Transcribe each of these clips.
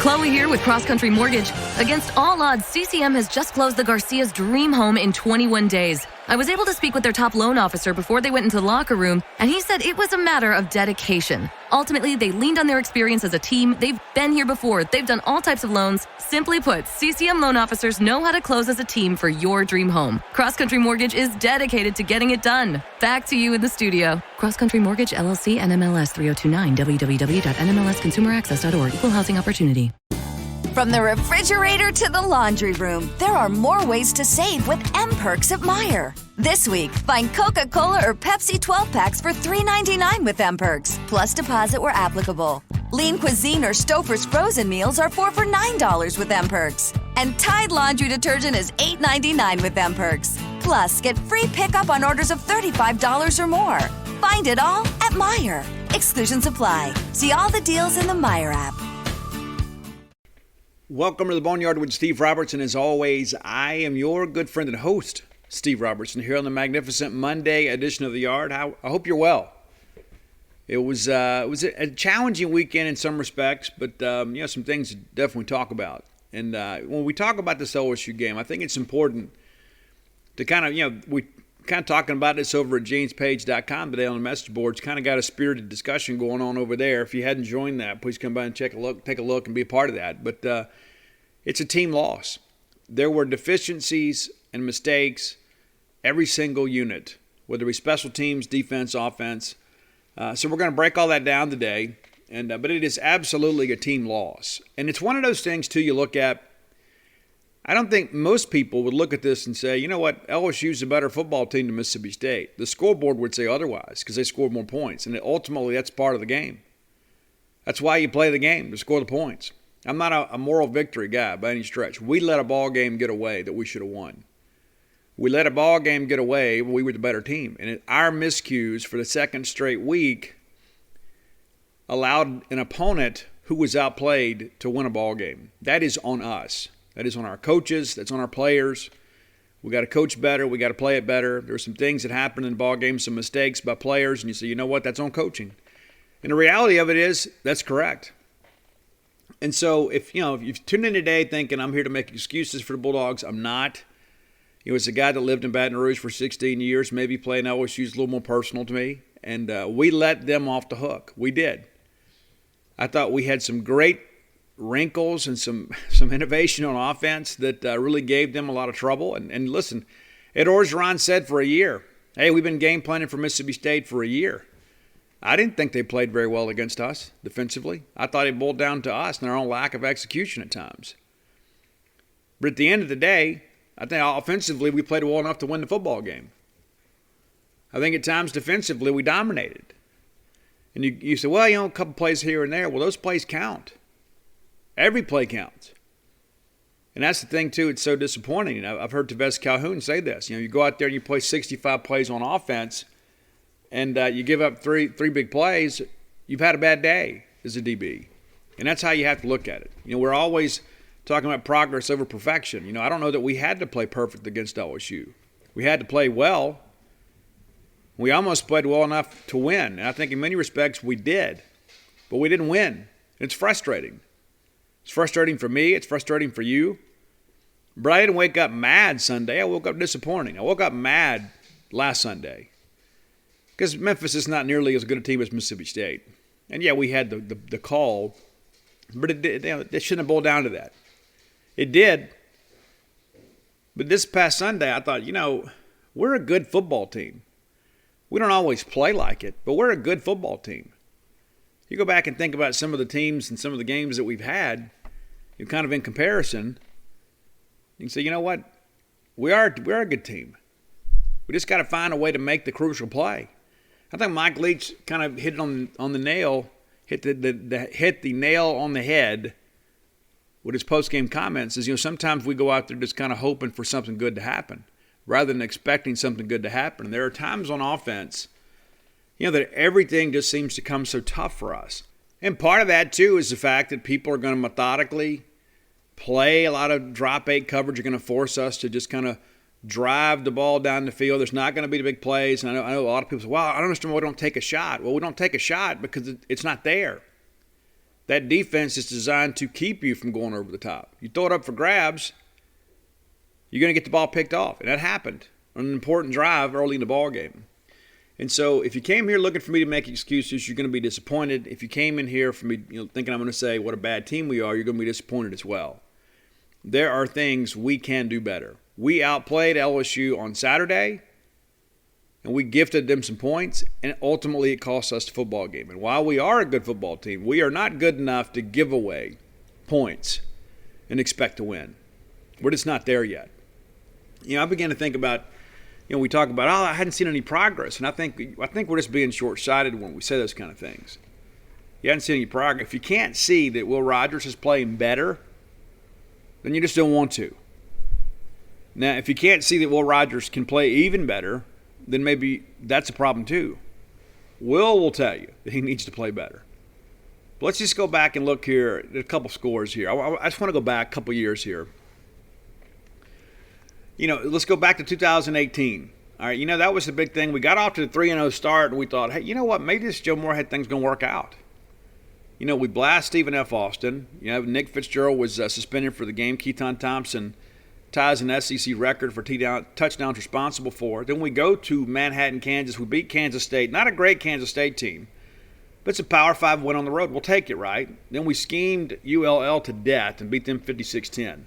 Chloe here with Cross Country Mortgage. Against all odds, CCM has just closed the Garcia's dream home in 21 days. I was able to speak with their top loan officer before they went into the locker room, and he said it was a matter of dedication. Ultimately, they leaned on their experience as a team. They've been here before. They've done all types of loans. Simply put, CCM loan officers know how to close as a team for your dream home. Cross Country Mortgage is dedicated to getting it done. Back to you in the studio. Cross Country Mortgage, LLC, NMLS 3029, www.nmlsconsumeraccess.org. Equal housing opportunity. From the refrigerator to the laundry room, there are more ways to save with M-Perks at Meijer. This week, find Coca-Cola or Pepsi 12-packs for $3.99 with M-Perks, plus deposit where applicable. Lean Cuisine or Stouffer's frozen meals are $4 for $9 with M-Perks. And Tide laundry detergent is $8.99 with M-Perks. Plus, get free pickup on orders of $35 or more. Find it all at Meijer. Exclusions apply. See all the deals in the Meijer app. Welcome to the Boneyard with Steve Robertson. As always, I am your good friend and host, Steve Robertson, here on the magnificent Monday edition of The Yard. I hope you're well. It was a challenging weekend in some respects, but some things to definitely talk about. And when we talk about this LSU game, I think it's important to we talking about this over at janespage.com today on the message boards. Kind of got a spirited discussion going on over there. If you hadn't joined that, please come by and take a look and be a part of that. But it's a team loss. There were deficiencies and mistakes every single unit, whether it be special teams, defense, offense. So we're going to break all that down today. But it is absolutely a team loss. And it's one of those things, too, you look at. I don't think most people would look at this and say, you know what, LSU's a better football team than Mississippi State. The scoreboard would say otherwise because they scored more points. And ultimately, that's part of the game. That's why you play the game, to score the points. I'm not a moral victory guy by any stretch. We let a ball game get away that we should have won. We let a ball game get away when we were the better team. And our miscues for the second straight week allowed an opponent who was outplayed to win a ball game. That is on us. That is on our coaches. That's on our players. We got to coach better. We got to play it better. There's some things that happen in the ball game, some mistakes by players, and you say, you know what, that's on coaching. And the reality of it is that's correct. And so if you've tuned in today thinking I'm here to make excuses for the Bulldogs, I'm not. As a guy that lived in Baton Rouge for 16 years, maybe playing LSU is a little more personal to me, and we let them off the hook. We did. I thought we had some great wrinkles and some innovation on offense that really gave them a lot of trouble. And listen, Ed Orgeron said for a year, hey, we've been game planning for Mississippi State for a year. I didn't think they played very well against us defensively. I thought it boiled down to us and our own lack of execution at times. But at the end of the day, I think offensively we played well enough to win the football game. I think at times defensively we dominated. And you say, well, a couple plays here and there. Well, those plays count. Every play counts. And that's the thing, too. It's so disappointing. I've heard Tavez Calhoun say this. You go out there and you play 65 plays on offense and you give up three big plays, you've had a bad day as a DB. And that's how you have to look at it. We're always talking about progress over perfection. I don't know that we had to play perfect against LSU. We had to play well. We almost played well enough to win. And I think in many respects we did. But we didn't win. It's frustrating. It's frustrating for me. It's frustrating for you. But I didn't wake up mad Sunday. I woke up disappointing. I woke up mad last Sunday. Because Memphis is not nearly as good a team as Mississippi State. And, yeah, we had the call. But it shouldn't have boiled down to that. It did. But this past Sunday, I thought, we're a good football team. We don't always play like it, but we're a good football team. You go back and think about some of the teams and some of the games that we've had, kind of in comparison, you can say, you know what? We're a good team. We just got to find a way to make the crucial play. I think Mike Leach kind of hit it on the nail, hit the nail on the head with his post-game comments. Is sometimes we go out there just kind of hoping for something good to happen rather than expecting something good to happen. And there are times on offense that everything just seems to come so tough for us. And part of that, too, is the fact that people are going to methodically play a lot of drop eight coverage. Are going to force us to just kind of drive the ball down the field. There's not going to be the big plays. And I know a lot of people say, well, I don't understand why we don't take a shot. Well, we don't take a shot because it's not there. That defense is designed to keep you from going over the top. You throw it up for grabs, you're going to get the ball picked off. And that happened on an important drive early in the ball game. And so if you came here looking for me to make excuses, you're going to be disappointed. If you came in here for me thinking I'm going to say what a bad team we are, you're going to be disappointed as well. There are things we can do better. We outplayed LSU on Saturday, and we gifted them some points, and ultimately it cost us the football game. And while we are a good football team, we are not good enough to give away points and expect to win. We're just not there yet. I began to think about, we talk about, I hadn't seen any progress. And I think we're just being short-sighted when we say those kind of things. You haven't seen any progress. If you can't see that Will Rogers is playing better, then you just don't want to. Now, if you can't see that Will Rogers can play even better, then maybe that's a problem too. Will tell you that he needs to play better. But let's just go back and look here at a couple scores here. I just want to go back a couple years here. Let's go back to 2018. All right, that was the big thing. We got off to the 3-0 start, and we thought, hey, you know what? Maybe this Joe Moorhead thing's going to work out. We blast Stephen F. Austin. Nick Fitzgerald was suspended for the game. Keaton Thompson ties an SEC record for touchdowns responsible for. Then we go to Manhattan, Kansas. We beat Kansas State. Not a great Kansas State team, but it's a Power 5 win on the road. We'll take it, right? Then we schemed ULL to death and beat them 56-10.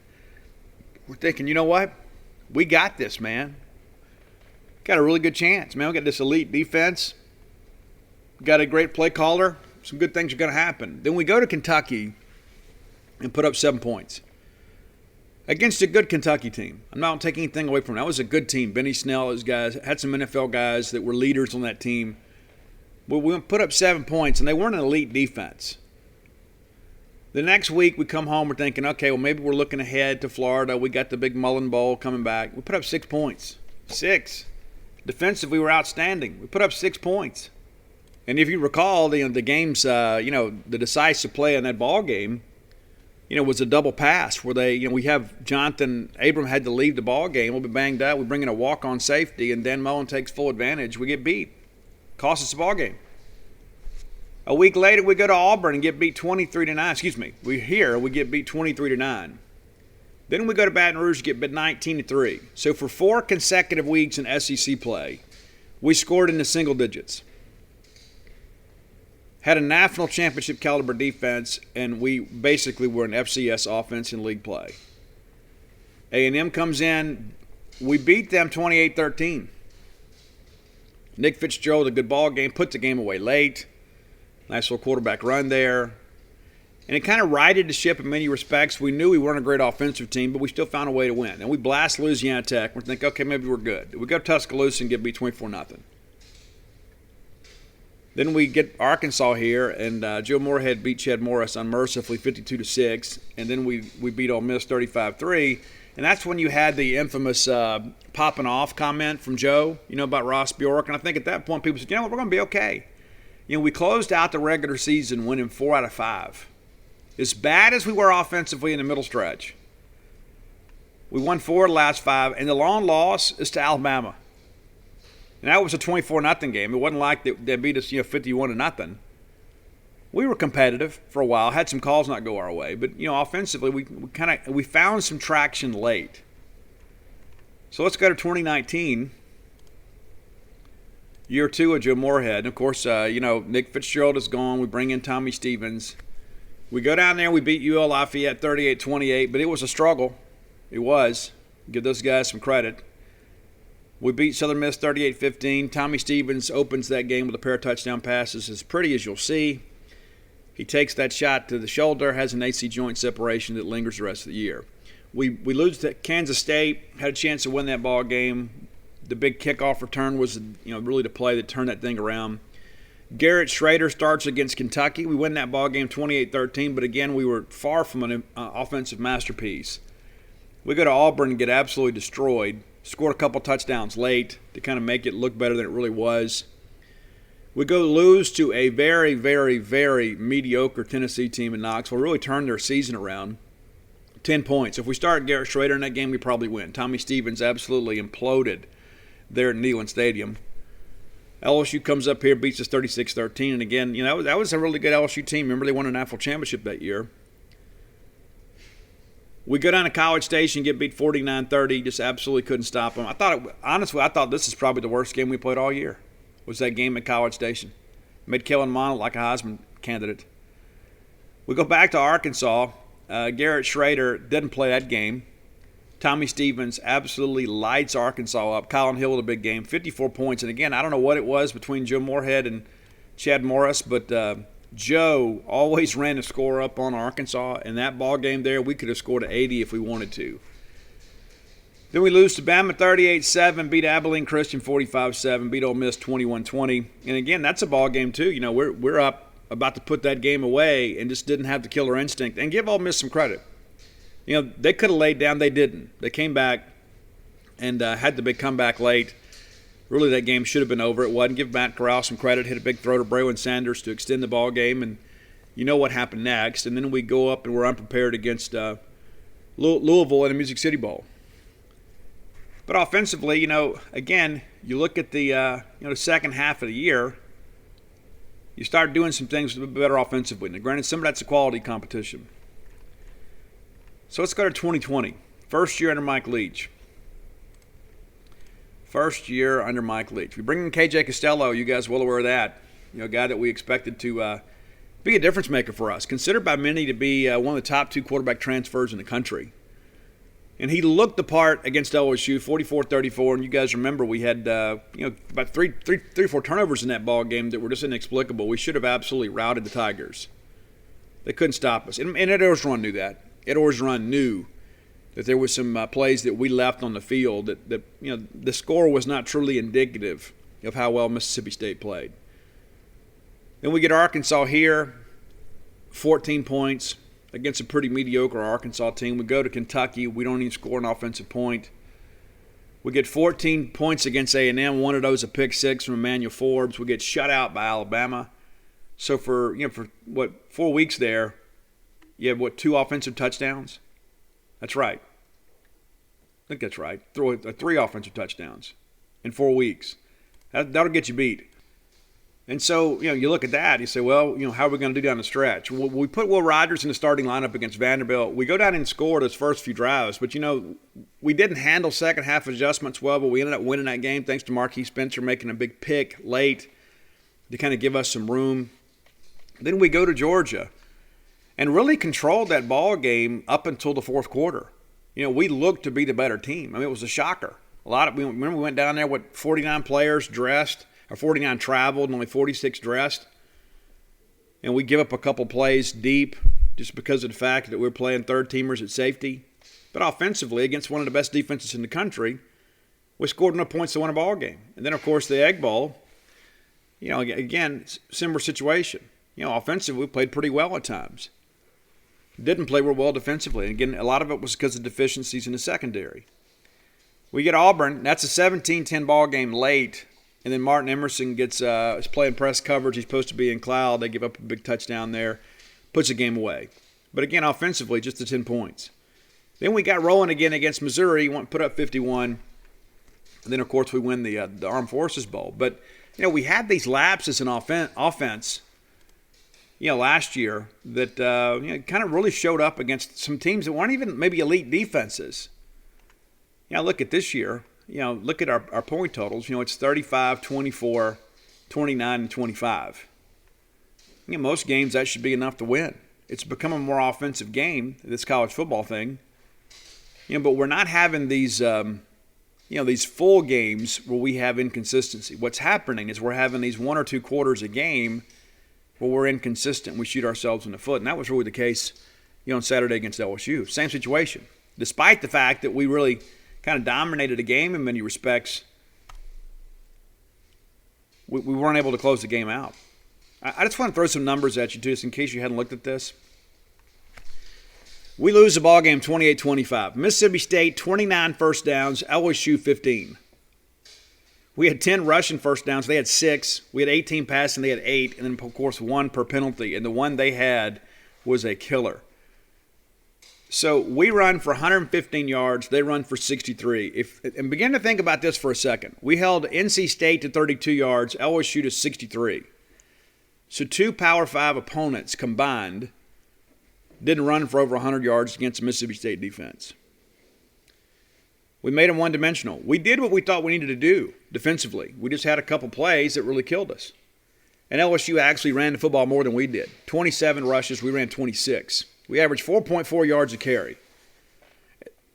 We're thinking, you know what? We got this, man. Got a really good chance, man. We got this elite defense. Got a great play caller. Some good things are going to happen. Then we go to Kentucky and put up 7 points against a good Kentucky team. I'm not taking anything away from it. That was a good team. Benny Snell, those guys, had some NFL guys that were leaders on that team. But we put up 7 points, and they weren't an elite defense. The next week we come home, we're thinking, okay, well, maybe we're looking ahead to Florida. We got the big Mullen Bowl coming back. We put up 6 points. 6. Defensively, we were outstanding. We put up 6 points. And if you recall, the game's, the decisive play in that ball game, was a double pass where we have Jonathan Abram had to leave the ball game. We'll be banged up. We bring in a walk-on safety, and Dan Mullen takes full advantage. We get beat. Cost us the ball game. A week later, we go to Auburn and get beat 23-9. Excuse me. We get beat 23-9. Then we go to Baton Rouge and get beat 19-3. So for 4 consecutive weeks in SEC play, we scored in the single digits. Had a national championship caliber defense, and we basically were an FCS offense in league play. A&M comes in. We beat them 28-13. Nick Fitzgerald, a good ball game, put the game away late. Nice little quarterback run there. And it kind of righted the ship in many respects. We knew we weren't a great offensive team, but we still found a way to win. And we blast Louisiana Tech. We're thinking, okay, maybe we're good. We go to Tuscaloosa and get beat 24-0. Then we get Arkansas here, and Joe Moorhead beat Chad Morris unmercifully 52-6. And then we beat Ole Miss 35-3. And that's when you had the infamous popping off comment from Joe, about Ross Bjork. And I think at that point people said, we're going to be okay. We closed out the regular season winning 4 out of 5. As bad as we were offensively in the middle stretch, we won 4 of the last 5, and the long loss is to Alabama. And that was a 24-0 game. It wasn't like they beat us 51-0. We were competitive for a while, had some calls not go our way, but offensively we found some traction late. So let's go to 2019. Year 2 of Joe Moorhead. And, of course, Nick Fitzgerald is gone. We bring in Tommy Stevens. We go down there. We beat UL Lafayette 38-28, but it was a struggle. It was. Give those guys some credit. We beat Southern Miss 38-15. Tommy Stevens opens that game with a pair of touchdown passes, as pretty as you'll see. He takes that shot to the shoulder, has an AC joint separation that lingers the rest of the year. We lose to Kansas State, had a chance to win that ball game. The big kickoff return was, really the play that turned that thing around. Garrett Schrader starts against Kentucky. We win that ball game 28-13, but again, we were far from an offensive masterpiece. We go to Auburn and get absolutely destroyed. Scored a couple touchdowns late to kind of make it look better than it really was. We go lose to a very, very, very mediocre Tennessee team in Knoxville. Really turned their season around. 10 points. If we start Garrett Schrader in that game, we probably win. Tommy Stevens absolutely imploded there at Neyland Stadium. LSU comes up here, beats us 36-13. And again, that was a really good LSU team. Remember, they won a national championship that year. We go down to College Station, get beat 49-30. Just absolutely couldn't stop them. Honestly, I thought this is probably the worst game we played all year. Was that game at College Station? Made Kellen Mond like a Heisman candidate. We go back to Arkansas. Garrett Schrader didn't play that game. Tommy Stevens absolutely lights Arkansas up. Colin Hill with a big game, 54 points. And again, I don't know what it was between Joe Moorhead and Chad Morris, but Joe always ran the score up on Arkansas. In that ball game there, we could have scored 80 if we wanted to. Then we lose to Bama 38-7, beat Abilene Christian 45-7, beat Ole Miss 21-20. And again, that's a ball game too. We're up about to put that game away and just didn't have the killer instinct. And give Ole Miss some credit. They could have laid down. They didn't. They came back and had the big comeback late. Really, that game should have been over. It wasn't. Give Matt Corral some credit. Hit a big throw to Braylon Sanders to extend the ball game. And you know what happened next. And then we go up and we're unprepared against Louisville in the Music City Bowl. But offensively, again, you look at the second half of the year, you start doing some things a bit better offensively. Now, granted, some of that's a quality competition. So let's go to 2020. First year under Mike Leach. We bring in KJ Costello. You guys are well aware of that. A guy that we expected to be a difference maker for us. Considered by many to be one of the top 2 quarterback transfers in the country. And he looked the part against LSU, 44-34. And you guys remember we had about three or four turnovers in that ball game that were just inexplicable. We should have absolutely routed the Tigers. They couldn't stop us. And Ed Orgeron knew that. Ed Orgeron knew that there was some plays that we left on the field that the score was not truly indicative of how well Mississippi State played. Then we get Arkansas here, 14 points against a pretty mediocre Arkansas team. We go to Kentucky. We don't even score an offensive point. We get 14 points against A&M. One of those a pick six from Emmanuel Forbes. We get shut out by Alabama. So for 4 weeks there, you have 2 offensive touchdowns? That's right. I think that's right. 3 offensive touchdowns in 4 weeks. That'll get you beat. And so, you look at that, you say, well, how are we going to do down the stretch? Well, we put Will Rogers in the starting lineup against Vanderbilt. We go down and score those first few drives, but, we didn't handle second half adjustments well, but we ended up winning that game thanks to Marquis Spencer making a big pick late to kind of give us some room. Then we go to Georgia and really controlled that ball game up until the fourth quarter. We looked to be the better team. It was a shocker. Remember we went down there with 49 players dressed, or 49 traveled and only 46 dressed. And we give up a couple plays deep just because of the fact that we're playing third-teamers at safety. But offensively, against one of the best defenses in the country, we scored enough points to win a ball game. And then, of course, the Egg Bowl, again, similar situation. Offensively, we played pretty well at times. Didn't play real well defensively. And again, a lot of it was because of deficiencies in the secondary. We get Auburn. That's a 17-10 ball game late. And then Martin Emerson is playing press coverage. He's supposed to be in cloud. They give up a big touchdown there. Puts the game away. But again, offensively, just the 10 points. Then we got rolling again against Missouri. Put up 51. And then, of course, we win the Armed Forces Bowl. But, we had these lapses in offense, last year that, kind of really showed up against some teams that weren't even maybe elite defenses. Look at this year. Look at our point totals. It's 35, 24, 29, and 25. Most games that should be enough to win. It's become a more offensive game, this college football thing. But we're not having these, these full games where we have inconsistency. What's happening is we're having these 1 or 2 quarters a game where we're inconsistent. We shoot ourselves in the foot. And that was really the case, on Saturday against LSU. Same situation. Despite the fact that we really kind of dominated the game in many respects, we weren't able to close the game out. I just want to throw some numbers at you, too, just in case you hadn't looked at this. We lose the ball game 28-25. Mississippi State, 29 first downs. LSU, 15. We had 10 rushing first downs. They had 6. We had 18 passing. They had 8. And then, of course, 1 per penalty. And the one they had was a killer. So we run for 115 yards. They run for 63. And begin to think about this for a second. We held NC State to 32 yards, LSU to 63. So two Power 5 opponents combined didn't run for over 100 yards against the Mississippi State defense. We made them one-dimensional. We did what we thought we needed to do defensively. We just had a couple plays that really killed us. And LSU actually ran the football more than we did. 27 rushes, we ran 26. We averaged 4.4 yards a carry.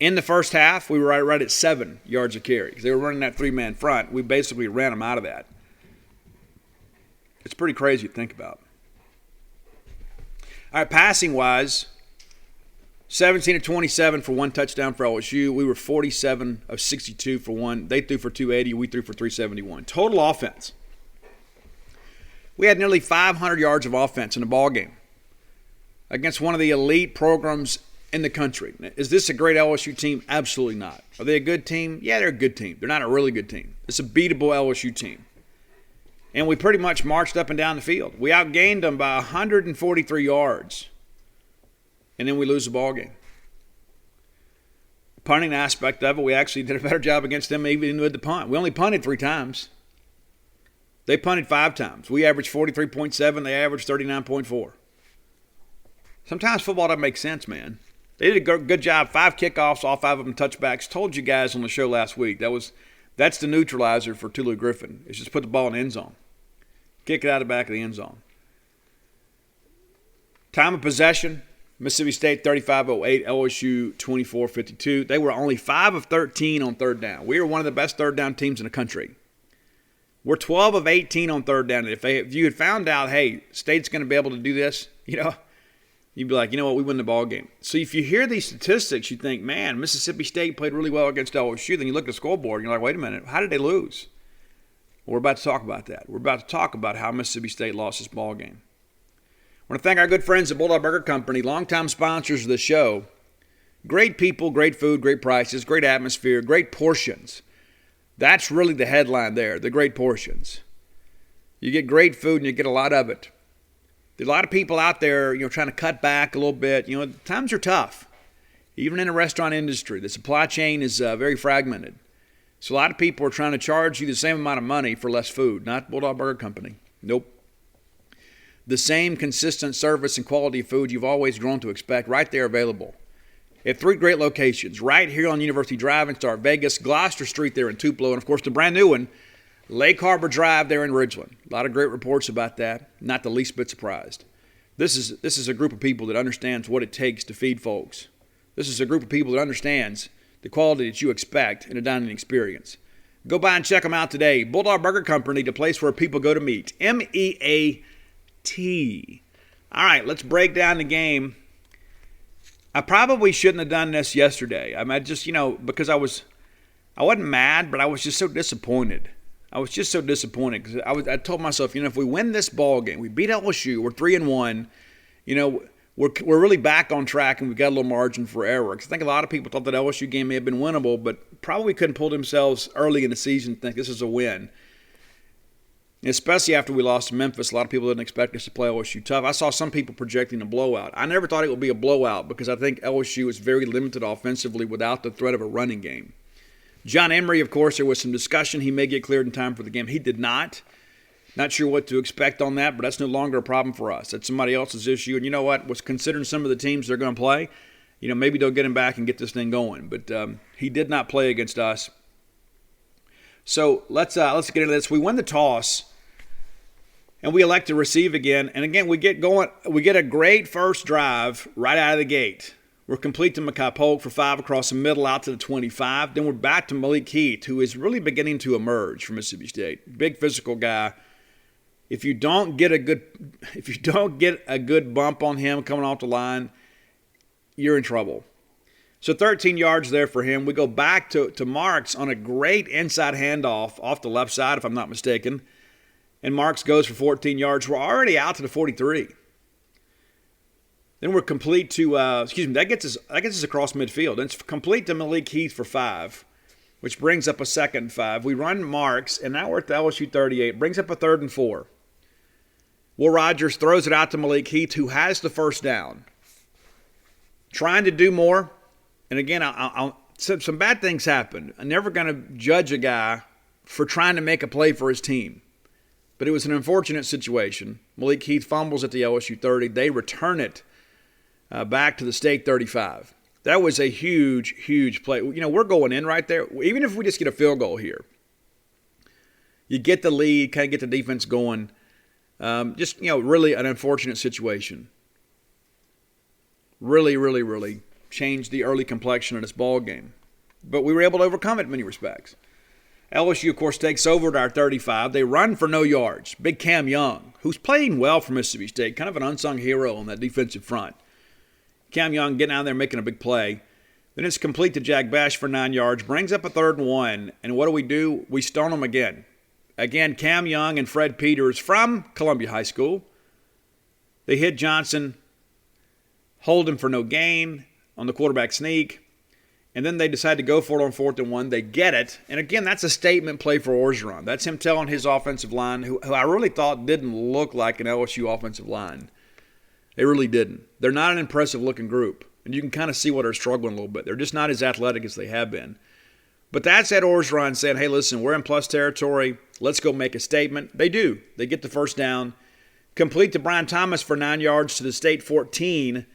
In the first half, we were right at 7 yards a carry because they were running that three-man front. We basically ran them out of that. It's pretty crazy to think about. All right, passing-wise, 17 of 27 for one touchdown for LSU. We were 47 of 62 for one. They threw for 280. We threw for 371. Total offense. We had nearly 500 yards of offense in the ballgame against one of the elite programs in the country. Is this a great LSU team? Absolutely not. Are they a good team? Yeah, they're a good team. They're not a really good team. It's a beatable LSU team. And we pretty much marched up and down the field. We outgained them by 143 yards. And then we lose the ball game. The punting aspect of it, we actually did a better job against them even with the punt. We only punted 3 times. They punted 5 times. We averaged 43.7. They averaged 39.4. Sometimes football doesn't make sense, man. They did a good job. 5 kickoffs, all 5 of them touchbacks. Told you guys on the show last week. That's the neutralizer for Tulu Griffin. It's just put the ball in the end zone. Kick it out of the back of the end zone. Time of possession, Mississippi State 35-08, LSU 24-52. They were only 5 of 13 on third down. We were one of the best third down teams in the country. We're 12 of 18 on third down. If you had found out, hey, State's going to be able to do this, you'd be like, you know what, we win the ball game. So if you hear these statistics, you think, man, Mississippi State played really well against LSU. Then you look at the scoreboard and you're like, wait a minute, how did they lose? Well, we're about to talk about that. We're about to talk about how Mississippi State lost this ball game. I want to thank our good friends at Bulldog Burger Company, longtime sponsors of the show. Great people, great food, great prices, great atmosphere, great portions. That's really the headline there, the great portions. You get great food and you get a lot of it. There's a lot of people out there, trying to cut back a little bit. Times are tough. Even in the restaurant industry, the supply chain is very fragmented. So a lot of people are trying to charge you the same amount of money for less food. Not Bulldog Burger Company. Nope. The same consistent service and quality of food you've always grown to expect, right there available. At 3 great locations, right here on University Drive in Star Vegas, Gloucester Street there in Tupelo, and of course the brand new one, Lake Harbor Drive there in Ridgeland. A lot of great reports about that. Not the least bit surprised. This is a group of people that understands what it takes to feed folks. This is a group of people that understands the quality that you expect in a dining experience. Go by and check them out today. Bulldog Burger Company, the place where people go to meet. MEAT. All right, let's break down the game. I probably shouldn't have done this yesterday. Because I wasn't mad, but I was just so disappointed. Because I told myself, if we win this ball game, we beat LSU, we're 3-1, we're really back on track and we've got a little margin for error. Because I think a lot of people thought that LSU game may have been winnable, but probably couldn't pull themselves early in the season to think this is a win. Especially after we lost to Memphis, a lot of people didn't expect us to play LSU tough. I saw some people projecting a blowout. I never thought it would be a blowout because I think LSU is very limited offensively without the threat of a running game. John Emery, of course, there was some discussion. He may get cleared in time for the game. He did not. Not sure what to expect on that, but that's no longer a problem for us. That's somebody else's issue. And you know what? Was considering some of the teams they're going to play, maybe they'll get him back and get this thing going. But he did not play against us. So let's get into this. We win the toss. And we elect to receive again. And again, we get going. We get a great first drive right out of the gate. We're complete to Makai Polk for 5 across the middle out to the 25. Then we're back to Malik Heath, who is really beginning to emerge from Mississippi State. Big physical guy. If you don't get a good bump on him coming off the line, you're in trouble. So 13 yards there for him. We go back to Marks on a great inside handoff off the left side, if I'm not mistaken. And Marks goes for 14 yards. We're already out to the 43. Then we're complete to, that gets us across midfield. And it's complete to Malik Heath for 5, which brings up a 2nd and 5. We run Marks, and now we're at the LSU 38. Brings up a 3rd and 4. Will Rogers throws it out to Malik Heath, who has the first down. trying to do more. And again, some bad things happened. I'm never going to judge a guy for trying to make a play for his team. But it was an unfortunate situation. Malik Heath fumbles at the LSU 30. They return it back to the state 35. That was a huge, huge play. You know, we're going in right there. Even if we just get a field goal here, you get the lead, kind of get the defense going. Really an unfortunate situation. Really, really, really changed the early complexion of this ball game. But we were able to overcome it in many respects. LSU, of course, takes over at our 35. They run for no yards. Big Cam Young, who's playing well for Mississippi State, kind of an unsung hero on that defensive front. Cam Young getting out there making a big play. Then it's complete to Jack Bash for 9 yards, brings up a 3rd and 1. And what do? We stone them again. Again, Cam Young and Fred Peters from Columbia High School. They hit Johnson, hold him for no gain on the quarterback sneak. And then they decide to go for it on 4th and 1. They get it. And again, that's a statement play for Orgeron. That's him telling his offensive line, who I really thought didn't look like an LSU offensive line. They really didn't. They're not an impressive-looking group. And you can kind of see what they're struggling a little bit. They're just not as athletic as they have been. But that's Ed Orgeron saying, hey, listen, we're in plus territory. Let's go make a statement. They do. They get the first down. Complete to Brian Thomas for 9 yards to the state 14.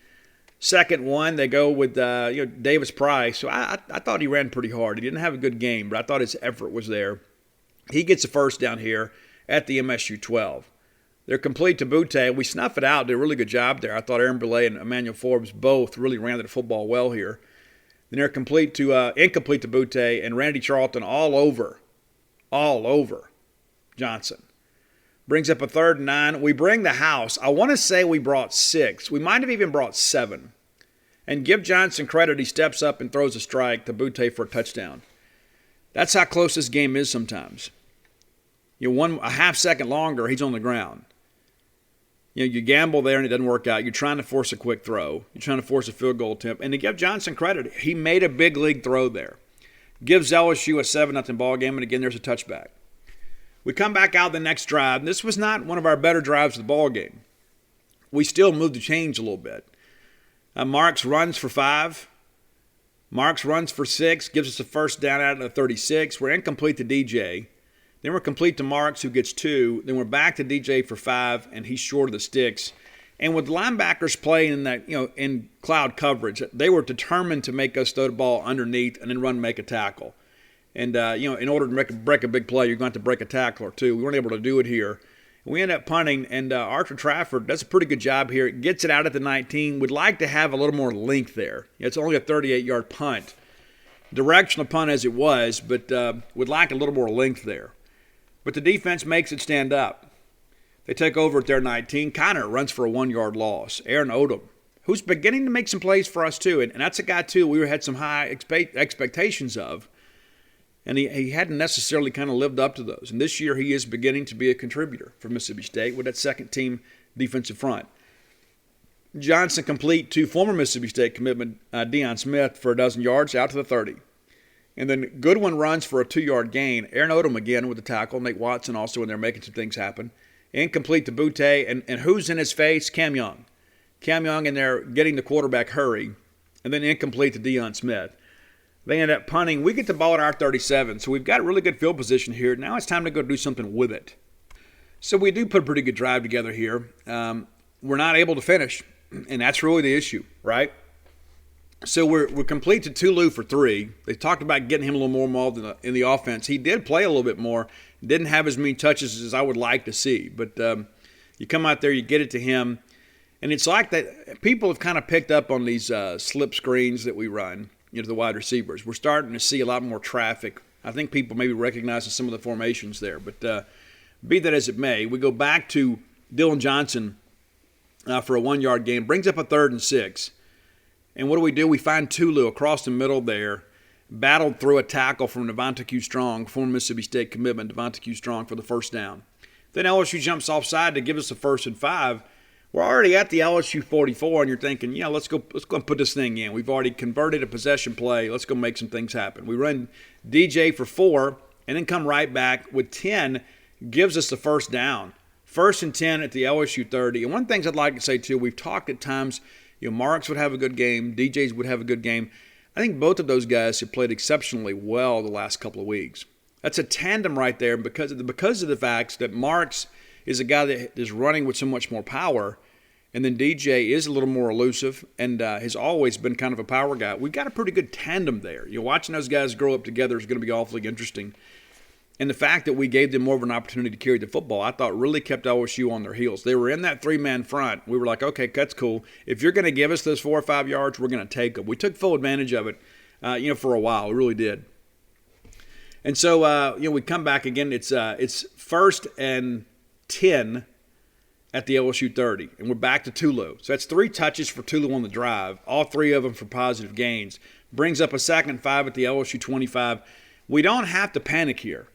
2nd 1, they go with Davis Price. So I thought he ran pretty hard. He didn't have a good game, but I thought his effort was there. He gets a first down here at the MSU 12. They're complete to Butte. We snuff it out. Did a really good job there. I thought Aaron Belay and Emmanuel Forbes both really ran the football well here. Then they're incomplete to Butte, and Randy Charlton all over Johnson. Brings up a 3rd and 9. We bring the house. I want to say we brought 6. We might have even brought 7. And give Johnson credit. He steps up and throws a strike to Butte for a touchdown. That's how close this game is sometimes. A half second longer, he's on the ground. You gamble there and it doesn't work out. You're trying to force a quick throw. You're trying to force a field goal attempt. And to give Johnson credit, he made a big league throw there. Gives LSU a 7-0 ball game, and again, there's a touchback. We come back out the next drive. This was not one of our better drives of the ball game. We still moved the chains a little bit. Marks runs for 5. Marks runs for 6, gives us a first down out of the 36. We're incomplete to DJ. Then we're complete to Marks, who gets 2. Then we're back to DJ for 5, and he's short of the sticks. And with linebackers playing in that, in cloud coverage, they were determined to make us throw the ball underneath and then run, make a tackle. And, in order to break a big play, you're going to have to break a tackle or two. We weren't able to do it here. We end up punting, and Archer Trafford does a pretty good job here. Gets it out at the 19. Would like to have a little more length there. It's only a 38-yard punt. Directional punt as it was, but would like a little more length there. But the defense makes it stand up. They take over at their 19. Connor runs for a 1-yard loss. Aaron Odom, who's beginning to make some plays for us too. And that's a guy too we had some high expectations of. And he hadn't necessarily kind of lived up to those. And this year he is beginning to be a contributor for Mississippi State with that second-team defensive front. Johnson complete to former Mississippi State commitment Deion Smith for a 12 yards out to the 30. And then Goodwin runs for a 2-yard gain. Aaron Odom again with the tackle. Nate Watson also in there making some things happen. Incomplete to Butte. And who's in his face? Cam Young. Cam Young in there getting the quarterback hurry. And then incomplete to Deion Smith. They end up punting. We get the ball at our 37, so we've got a really good field position here. Now it's time to go do something with it. So we do put a pretty good drive together here. We're not able to finish, and that's really the issue, right? So we're complete to Tulu for 3. They talked about getting him a little more involved in the offense. He did play a little bit more. Didn't have as many touches as I would like to see. But you come out there, you get it to him. And it's like that. People have kind of picked up on these slip screens that we run. The wide receivers. We're starting to see a lot more traffic. I think people maybe recognizing some of the formations there. But be that as it may, we go back to Dylan Johnson for a 1-yard gain. Brings up a 3rd and 6. And what do? We find Tulu across the middle there. Battled through a tackle from Devonta Q. Strong, former Mississippi State commitment, Devonta Q. Strong for the first down. Then LSU jumps offside to give us a 1st and 5. We're already at the LSU 44, and you're thinking, let's go and put this thing in. We've already converted a possession play. Let's go make some things happen. We run DJ for 4, and then come right back with 10, gives us the first down. 1st and 10 at the LSU 30. And one of the things I'd like to say, too, we've talked at times, Marks would have a good game. DJs would have a good game. I think both of those guys have played exceptionally well the last couple of weeks. That's a tandem right there because of the fact that Marks is a guy that is running with so much more power, and then DJ is a little more elusive and has always been kind of a power guy. We've got a pretty good tandem there. Watching those guys grow up together is going to be awfully interesting. And the fact that we gave them more of an opportunity to carry the football, I thought really kept LSU on their heels. They were in that three-man front. We were like, okay, that's cool. If you're going to give us those 4 or 5 yards, we're going to take them. We took full advantage of it, for a while. We really did. And so, we come back again. It's 1st and 10 at the LSU 30, and we're back to Tulu. So that's 3 touches for Tulu on the drive, all 3 of them for positive gains. Brings up a 2nd and 5 at the LSU 25. We don't have to panic here.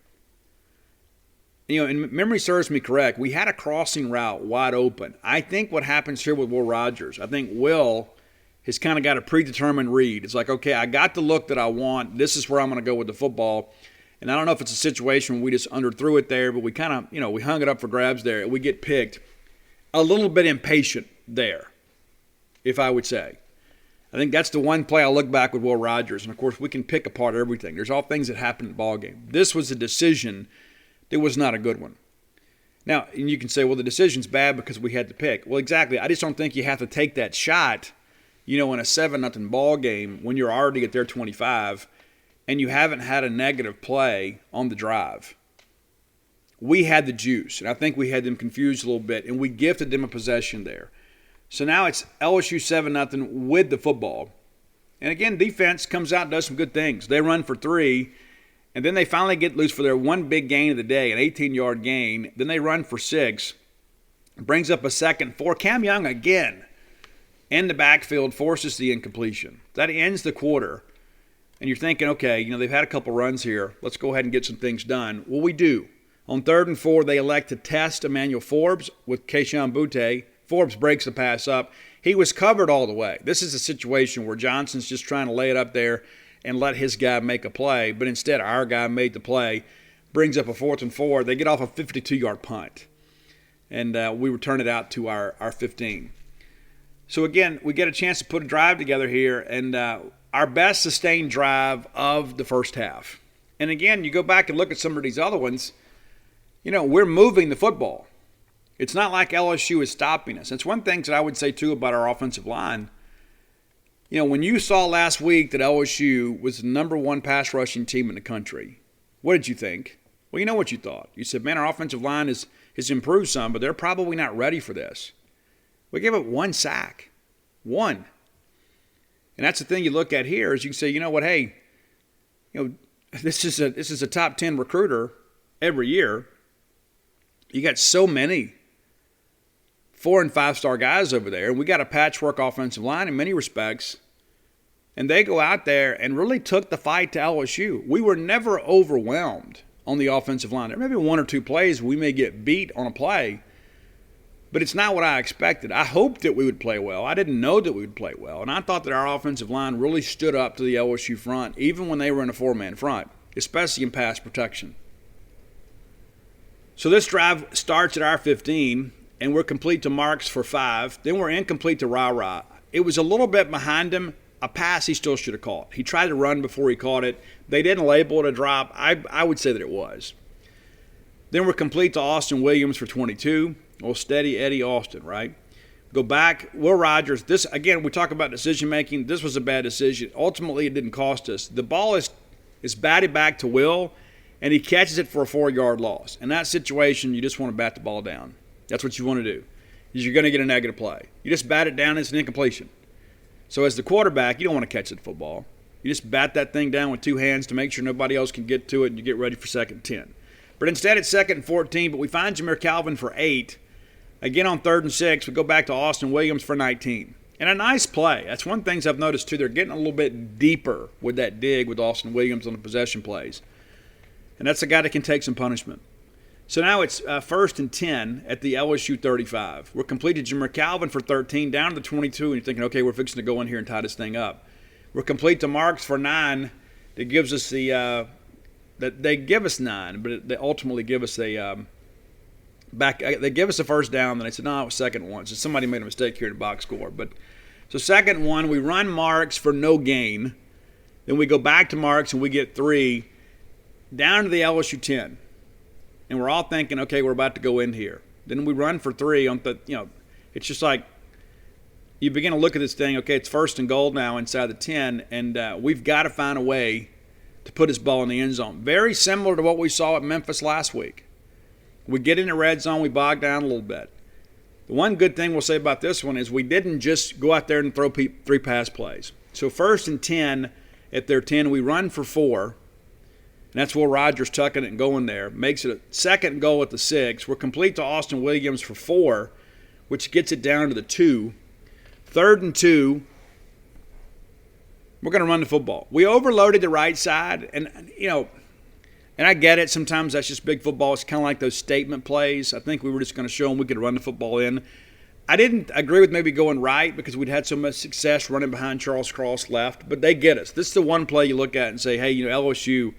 And memory serves me correct, we had a crossing route wide open. I think what happens here with Will Rogers, I think Will has kind of got a predetermined read. It's like, okay, I got the look that I want. This is where I'm going to go with the football. And I don't know if it's a situation where we just underthrew it there, but we kind of, we hung it up for grabs there. We get picked. A little bit impatient there, if I would say. I think that's the one play I look back with Will Rogers. And, of course, we can pick apart everything. There's all things that happen in the ballgame. This was a decision that was not a good one. Now, and you can say, well, the decision's bad because we had to pick. Well, exactly. I just don't think you have to take that shot, in a 7-0 ball game when you're already at their 25 and you haven't had a negative play on the drive. We had the juice, and I think we had them confused a little bit, and we gifted them a possession there. So now it's LSU 7-0 with the football. And again, defense comes out and does some good things. They run for 3, and then they finally get loose for their one big gain of the day, an 18-yard gain. Then they run for 6. Brings up a 2nd and 4. Cam Young again in the backfield forces the incompletion. That ends the quarter. And you're thinking, okay, they've had a couple runs here. Let's go ahead and get some things done. Well, we do. On 3rd and 4, they elect to test Emmanuel Forbes with Keyshawn Butte. Forbes breaks the pass up. He was covered all the way. This is a situation where Johnson's just trying to lay it up there and let his guy make a play, but instead our guy made the play, brings up a 4th and 4. They get off a 52-yard punt, and we return it out to our 15. So, again, we get a chance to put a drive together here, and our best sustained drive of the first half. And, again, you go back and look at some of these other ones, we're moving the football. It's not like LSU is stopping us. That's one thing that I would say, too, about our offensive line. When you saw last week that LSU was the number 1 pass rushing team in the country, what did you think? Well, you know what you thought. You said, man, our offensive line has improved some, but they're probably not ready for this. We gave up 1 sack. 1. And that's the thing you look at here is you can say, you know what, hey, this is a top 10 recruiter every year. You got so many 4- and 5-star guys over there. And we got a patchwork offensive line in many respects. And they go out there and really took the fight to LSU. We were never overwhelmed on the offensive line. There may be 1 or 2 plays we may get beat on a play, but it's not what I expected. I hoped that we would play well. I didn't know that we would play well. And I thought that our offensive line really stood up to the LSU front, even when they were in a 4-man front, especially in pass protection. So this drive starts at our 15, and we're complete to Marks for 5. Then we're incomplete to Ra. It was a little bit behind him. A pass he still should have caught. He tried to run before he caught it. They didn't label it a drop. I would say that it was. Then we're complete to Austin Williams for 22. Well, steady Eddie Austin, right? Go back. Will Rogers. This, again, we talk about decision-making. This was a bad decision. Ultimately, it didn't cost us. The ball is batted back to Will, and he catches it for a 4-yard loss. In that situation, you just want to bat the ball down. That's what you want to do, is you're going to get a negative play. You just bat it down, it's an incompletion. So as the quarterback, you don't want to catch the football. You just bat that thing down with 2 hands to make sure nobody else can get to it, and you get ready for 2nd and 10. But instead, it's 2nd and 14, but we find Jameer Calvin for 8. Again, on 3rd and 6, we go back to Austin Williams for 19. And a nice play. That's one of the things I've noticed, too. They're getting a little bit deeper with that dig with Austin Williams on the possession plays. And that's a guy that can take some punishment. So now it's 1st and 10 at the LSU 35. We're completed Jameer Calvin for 13, down to the 22, and you're thinking, okay, we're fixing to go in here and tie this thing up. We're complete to Marks for 9. That gives us they give us 9, but they ultimately give us they give us a first down, and they said, no, it was 2nd and 1. So somebody made a mistake here in the box score. But So 2nd and 1, we run Marks for no gain. Then we go back to Marks and we get 3 down to the LSU 10. And we're all thinking, okay, we're about to go in here. Then we run for 3 on the, it's just like you begin to look at this thing, okay, it's 1st and goal now inside the 10, and we've got to find a way to put this ball in the end zone. Very similar to what we saw at Memphis last week. We get in the red zone, we bog down a little bit. The one good thing we'll say about this one is we didn't just go out there and throw 3 pass plays. So 1st and 10 at their 10, we run for 4. And that's Will Rogers tucking it and going there. Makes it a 2nd goal at the 6. We're complete to Austin Williams for 4, which gets it down to the 2. 3rd and 2, we're going to run the football. We overloaded the right side, and and I get it. Sometimes that's just big football. It's kind of like those statement plays. I think we were just going to show them we could run the football in. I didn't agree with maybe going right because we'd had so much success running behind Charles Cross left, but they get us. This is the one play you look at and say, hey, LSU,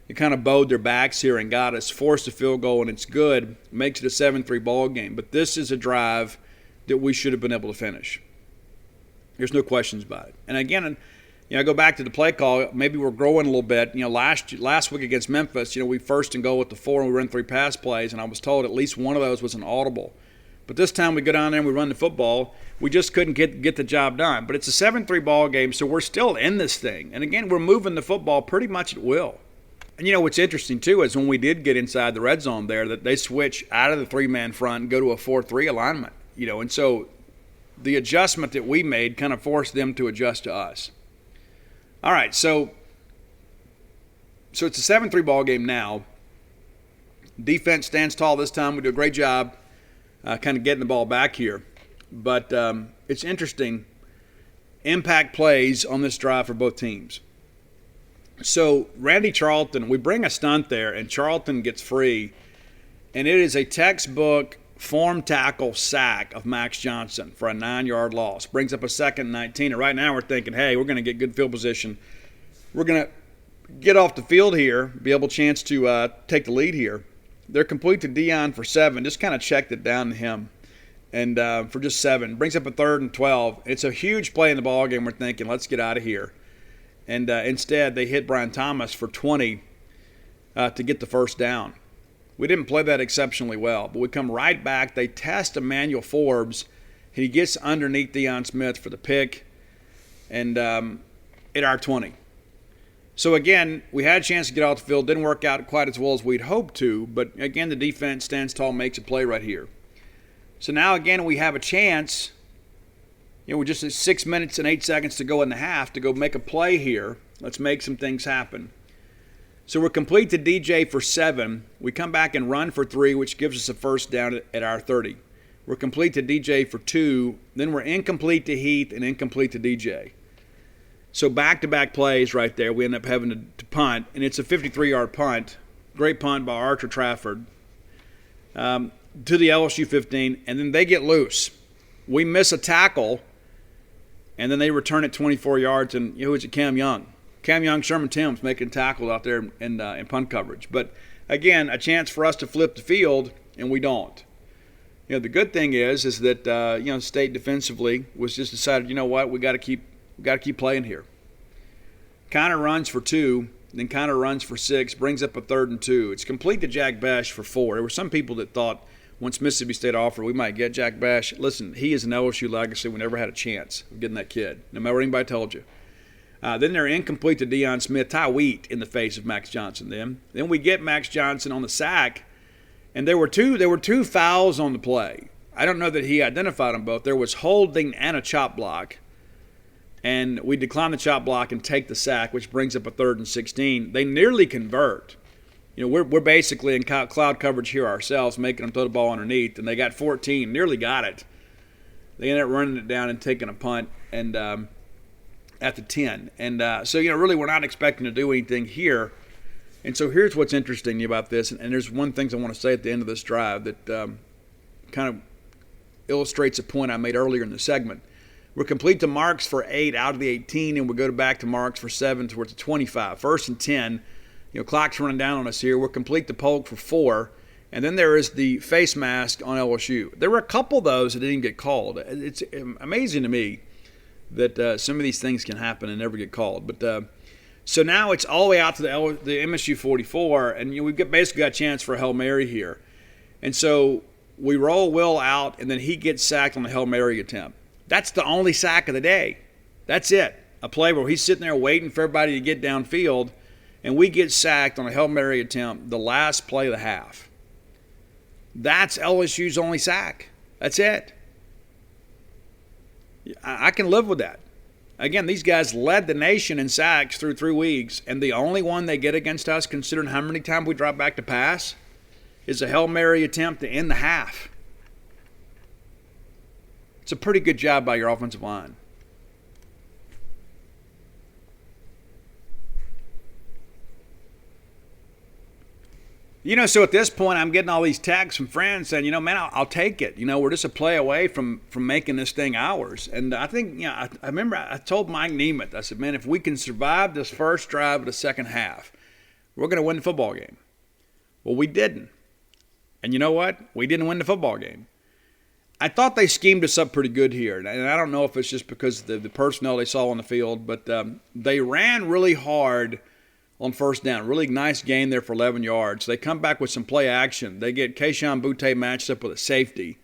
you kind of bowed their backs here and got us, forced a field goal, and it's good. Makes it a 7-3 ball game. But this is a drive that we should have been able to finish. There's no questions about it. And again, I go back to the play call. Maybe we're growing a little bit. Last week against Memphis, we 1st and goal with the 4, and we run 3 pass plays, and I was told at least one of those was an audible. But this time we go down there and we run the football. We just couldn't get the job done. But it's a 7-3 ball game, so we're still in this thing. And again, we're moving the football pretty much at will. And what's interesting too is when we did get inside the red zone there, that they switch out of the 3-man front and go to a 4-3 alignment. And so the adjustment that we made kind of forced them to adjust to us. All right, so it's a 7-3 ball game now. Defense stands tall this time. We do a great job kind of getting the ball back here. But it's interesting. Impact plays on this drive for both teams. So Randy Charlton, we bring a stunt there, and Charlton gets free. And it is a textbook form tackle sack of Max Johnson for a 9-yard loss. Brings up a 2nd and 19. And right now we're thinking, hey, we're going to get good field position. We're going to get off the field here, be able chance to take the lead here. They're complete to Dion for 7. Just kind of checked it down to him. And for just 7. Brings up a 3rd and 12. It's a huge play in the ballgame. We're thinking, let's get out of here. And instead, they hit Brian Thomas for 20 to get the 1st down. We didn't play that exceptionally well, but we come right back. They test Emmanuel Forbes. He gets underneath Deion Smith for the pick and at our 20. So, again, we had a chance to get off the field. Didn't work out quite as well as we'd hoped to, but, again, the defense stands tall, makes a play right here. So now, again, we have a chance. We're just at 6 minutes and 8 seconds to go in the half to go make a play here. Let's make some things happen. So we're complete to DJ for 7. We come back and run for 3, which gives us a 1st down at our 30. We're complete to DJ for 2. Then we're incomplete to Heath and incomplete to DJ. So back-to-back plays right there. We end up having to punt, and it's a 53-yard punt. Great punt by Archer Trafford to the LSU 15, and then they get loose. We miss a tackle, and then they return it 24 yards, and who is it? Cam Young. Cam Young, Sherman Timms making tackles out there in punt coverage. But, again, a chance for us to flip the field, and we don't. The good thing is that, State defensively was just decided, what, we got to keep playing here. Connor runs for 2, then Connor runs for 6, brings up a 3rd and 2. It's complete to Jack Bash for 4. There were some people that thought once Mississippi State offered, we might get Jack Bash. Listen, he is an LSU legacy. We never had a chance of getting that kid, no matter what anybody told you. Then they're incomplete to Deion Smith. Ty Wheat in the face of Max Johnson Then we get Max Johnson on the sack, and there were two fouls on the play. I don't know that he identified them both. There was holding and a chop block, and we decline the chop block and take the sack, which brings up a 3rd and 16. They nearly convert. We're basically in cloud coverage here ourselves, making them throw the ball underneath, and they got 14, nearly got it. They ended up running it down and taking a punt, and at the 10. And so, really we're not expecting to do anything here. And so here's what's interesting about this, and there's one thing I want to say at the end of this drive that kind of illustrates a point I made earlier in the segment. We're complete to Marks for 8 out of the 18, and we go back to Marks for 7 towards the 25. 1st and 10. Clock's running down on us here. We're complete to Polk for 4. And then there is the face mask on LSU. There were a couple of those that didn't get called. It's amazing to me that some of these things can happen and never get called. But so now it's all the way out to the MSU 44, and we've basically got a chance for a Hail Mary here. And so we roll Will out, and then he gets sacked on the Hail Mary attempt. That's the only sack of the day. That's it. A play where he's sitting there waiting for everybody to get downfield, and we get sacked on a Hail Mary attempt the last play of the half. That's LSU's only sack. That's it. I can live with that. Again, these guys led the nation in sacks through 3 weeks, and the only one they get against us, considering how many times we drop back to pass, is a Hail Mary attempt to end the half. It's a pretty good job by your offensive line. So at this point, I'm getting all these texts from friends saying, man, I'll take it. We're just a play away from making this thing ours. And I think, I remember I told Mike Nemeth, I said, man, if we can survive this first drive of the second half, we're going to win the football game. Well, we didn't. And you know what? We didn't win the football game. I thought they schemed us up pretty good here. And I don't know if it's just because of the personnel they saw on the field, but they ran really hard on first down. Really nice gain there for 11 yards. They come back with some play action. They get Keyshawn Butte matched up with a safety,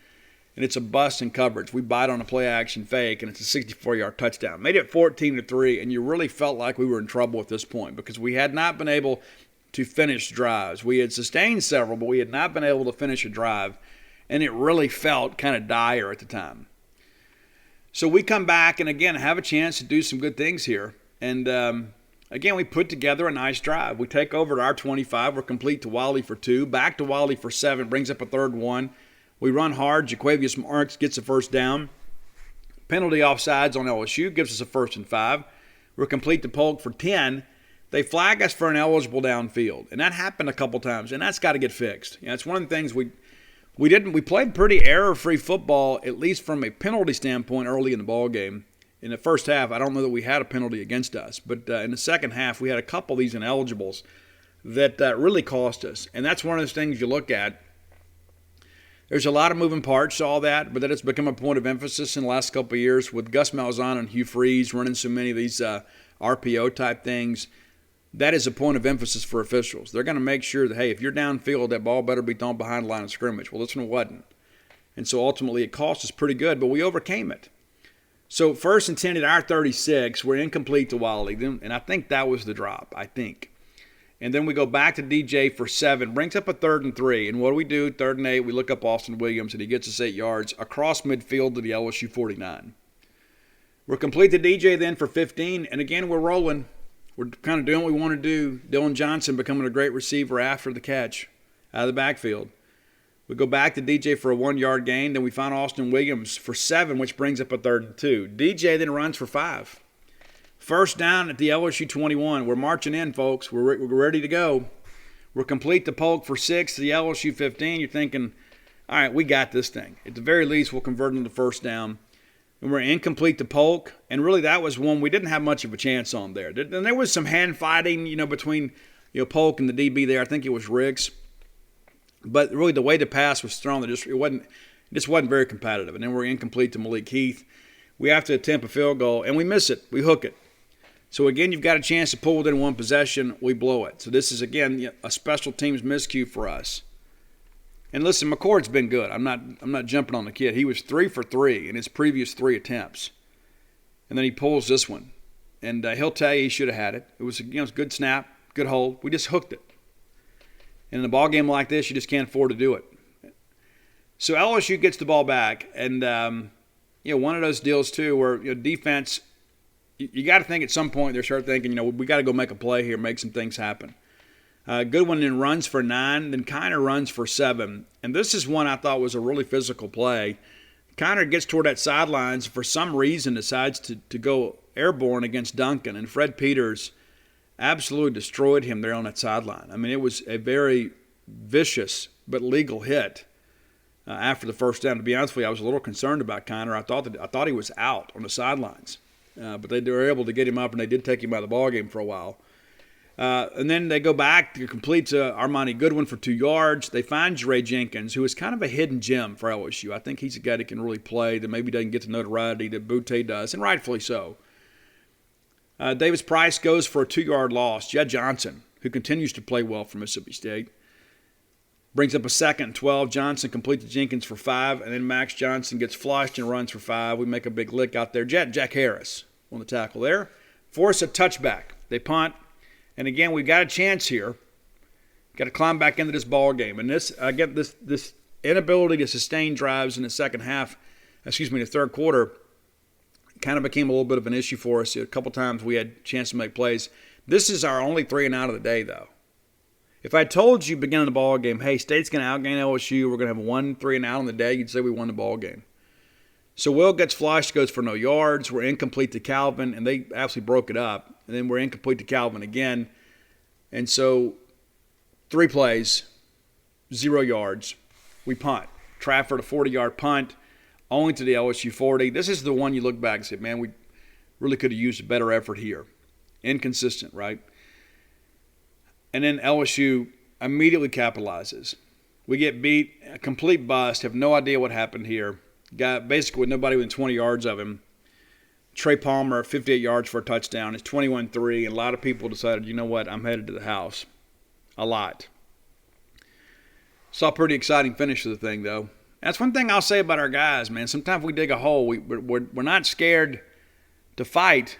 and it's a bust in coverage. We bite on a play action fake, and it's a 64-yard touchdown. Made it 14-3, and you really felt like we were in trouble at this point because we had not been able to finish drives. We had sustained several, but we had not been able to finish a drive, and it really felt kind of dire at the time. So we come back and, again, have a chance to do some good things here. And, again, we put together a nice drive. We take over to our 25. We're complete to Wiley for 2. Back to Wiley for 7. Brings up a 3rd and 1. We run hard. Jaquavius Marks gets a first down. Penalty offsides on LSU gives us a 1st and 5. We're complete to Polk for 10. They flag us for an eligible downfield. And that happened a couple times, and that's got to get fixed. It's one of the things we played pretty error-free football, at least from a penalty standpoint, early in the ball game. In the first half, I don't know that we had a penalty against us. But in the second half, we had a couple of these ineligibles that really cost us. And that's one of those things you look at. There's a lot of moving parts to all that, but that has become a point of emphasis in the last couple of years with Gus Malzahn and Hugh Freeze running so many of these RPO-type things. That is a point of emphasis for officials. They're going to make sure that, hey, if you're downfield, that ball better be thrown behind the line of scrimmage. Well, this one wasn't. And so ultimately it cost us pretty good, but we overcame it. So 1st and 10 at our 36, we're incomplete to Wiley, and I think that was the drop, I think. And then we go back to DJ for 7, brings up a 3rd and 3. And what do we do? 3rd and 8, we look up Austin Williams, and he gets us 8 yards across midfield to the LSU 49. We're complete to DJ then for 15, and again, we're rolling. We're kind of doing what we want to do. Dylan Johnson becoming a great receiver after the catch out of the backfield. We go back to DJ for a 1-yard gain. Then we find Austin Williams for 7, which brings up a 3rd and 2. DJ then runs for 5. First down at the LSU 21. We're marching in, folks. We're ready to go. We're complete to Polk for 6 to the LSU 15. You're thinking, all right, we got this thing. At the very least, we'll convert into first down. And we're incomplete to Polk. And really, that was one we didn't have much of a chance on there. And there was some hand fighting, between Polk and the DB there. I think it was Riggs. But really, the way the pass was thrown, it wasn't very competitive. And then we're incomplete to Malik Heath. We have to attempt a field goal, and we miss it. We hook it. So, again, you've got a chance to pull within one possession. We blow it. So this is, again, a special teams miscue for us. And listen, McCord's been good. I'm not jumping on the kid. He was 3 for 3 in his previous 3 attempts. And then he pulls this one. And he'll tell you he should have had it. It was a good snap, good hold. We just hooked it. And in a ball game like this, you just can't afford to do it. So LSU gets the ball back, and one of those deals too where defense, you got to think at some point they start thinking, we got to go make a play here, make some things happen. Goodwin then runs for 9, then Kiner runs for 7, and this is one I thought was a really physical play. Kiner gets toward that sidelines, for some reason decides to go airborne against Duncan, and Fred Peters absolutely destroyed him there on that sideline. I mean, it was a very vicious but legal hit after the first down. To be honest with you, I was a little concerned about Kiner. I thought he was out on the sidelines, but they were able to get him up, and they did take him out of the ballgame for a while. And then they go back to complete to Armani Goodwin for 2 yards. They find Jenkins, who is kind of a hidden gem for LSU. I think he's a guy that can really play, that maybe doesn't get the notoriety that Butte does, and rightfully so. Davis Price goes for a 2-yard loss. Jett Johnson, who continues to play well for Mississippi State, brings up a 2nd and 12. Johnson completes to Jenkins for 5, and then Max Johnson gets flushed and runs for 5. We make a big lick out there. Jack Harris on the tackle there. Force a touchback. They punt. And again, we've got a chance here. Got to climb back into this ball game. And this inability to sustain drives in the the third quarter, kind of became a little bit of an issue for us. A couple times we had a chance to make plays. This is our only 3 and out of the day, though. If I told you beginning the ball game, hey, State's going to outgain LSU, we're going to have 1 3 and out on the day, you'd say we won the ball game. So Will gets flushed, goes for no yards. We're incomplete to Calvin, and they absolutely broke it up. And then we're incomplete to Calvin again. And so 3 plays, 0 yards. We punt. Trafford, a 40-yard punt, only to the LSU 40. This is the one you look back and say, man, we really could have used a better effort here. Inconsistent, right? And then LSU immediately capitalizes. We get beat, a complete bust, have no idea what happened here. Got basically with nobody within 20 yards of him. Trey Palmer, 58 yards for a touchdown. It's 21-3, and a lot of people decided, you know what, I'm headed to the house. A lot. Saw a pretty exciting finish to the thing, though. That's one thing I'll say about our guys, man. Sometimes we dig a hole. We're not scared to fight.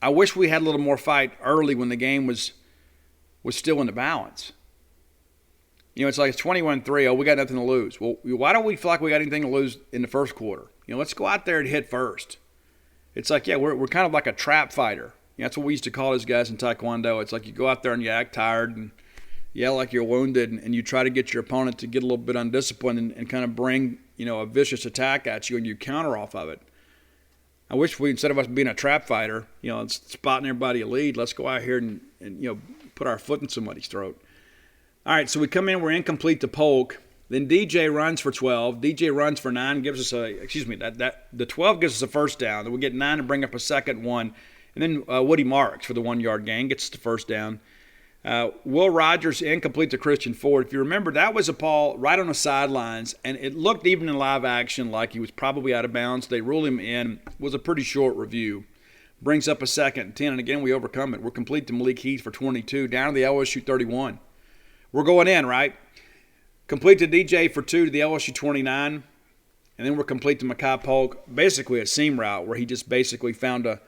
I wish we had a little more fight early when the game was still in the balance. You know, it's like it's 21-3. Oh, we got nothing to lose. Well, why don't we feel like we got anything to lose in the first quarter? You know, let's go out there and hit first. It's like, yeah, we're kind of like a trap fighter. You know, that's what we used to call those guys in Taekwondo. It's like you go out there and you act tired and yell like you're wounded, and you try to get your opponent to get a little bit undisciplined and kind of bring, you know, a vicious attack at you, and you counter off of it. I wish we, instead of us being a trap fighter, you know, spotting everybody a lead, let's go out here and you know, put our foot in somebody's throat. All right, so we come in, we're incomplete to Polk. Then DJ runs for 12. DJ runs for 9, gives us the 12 gives us a first down. Then we get 9 to bring up a 2nd one. And then Woody Marks for the 1-yard gain gets us the first down. Will Rogers incomplete to Christian Ford. If you remember, that was a ball right on the sidelines, and it looked even in live action like he was probably out of bounds. They ruled him in. It was a pretty short review. Brings up a 2nd and 10, and again, we overcome it. We're complete to Malik Heath for 22, down to the LSU 31. We're going in, right? Complete to DJ for 2 to the LSU 29, and then we're complete to Mekhi Polk, basically a seam route where he just basically found a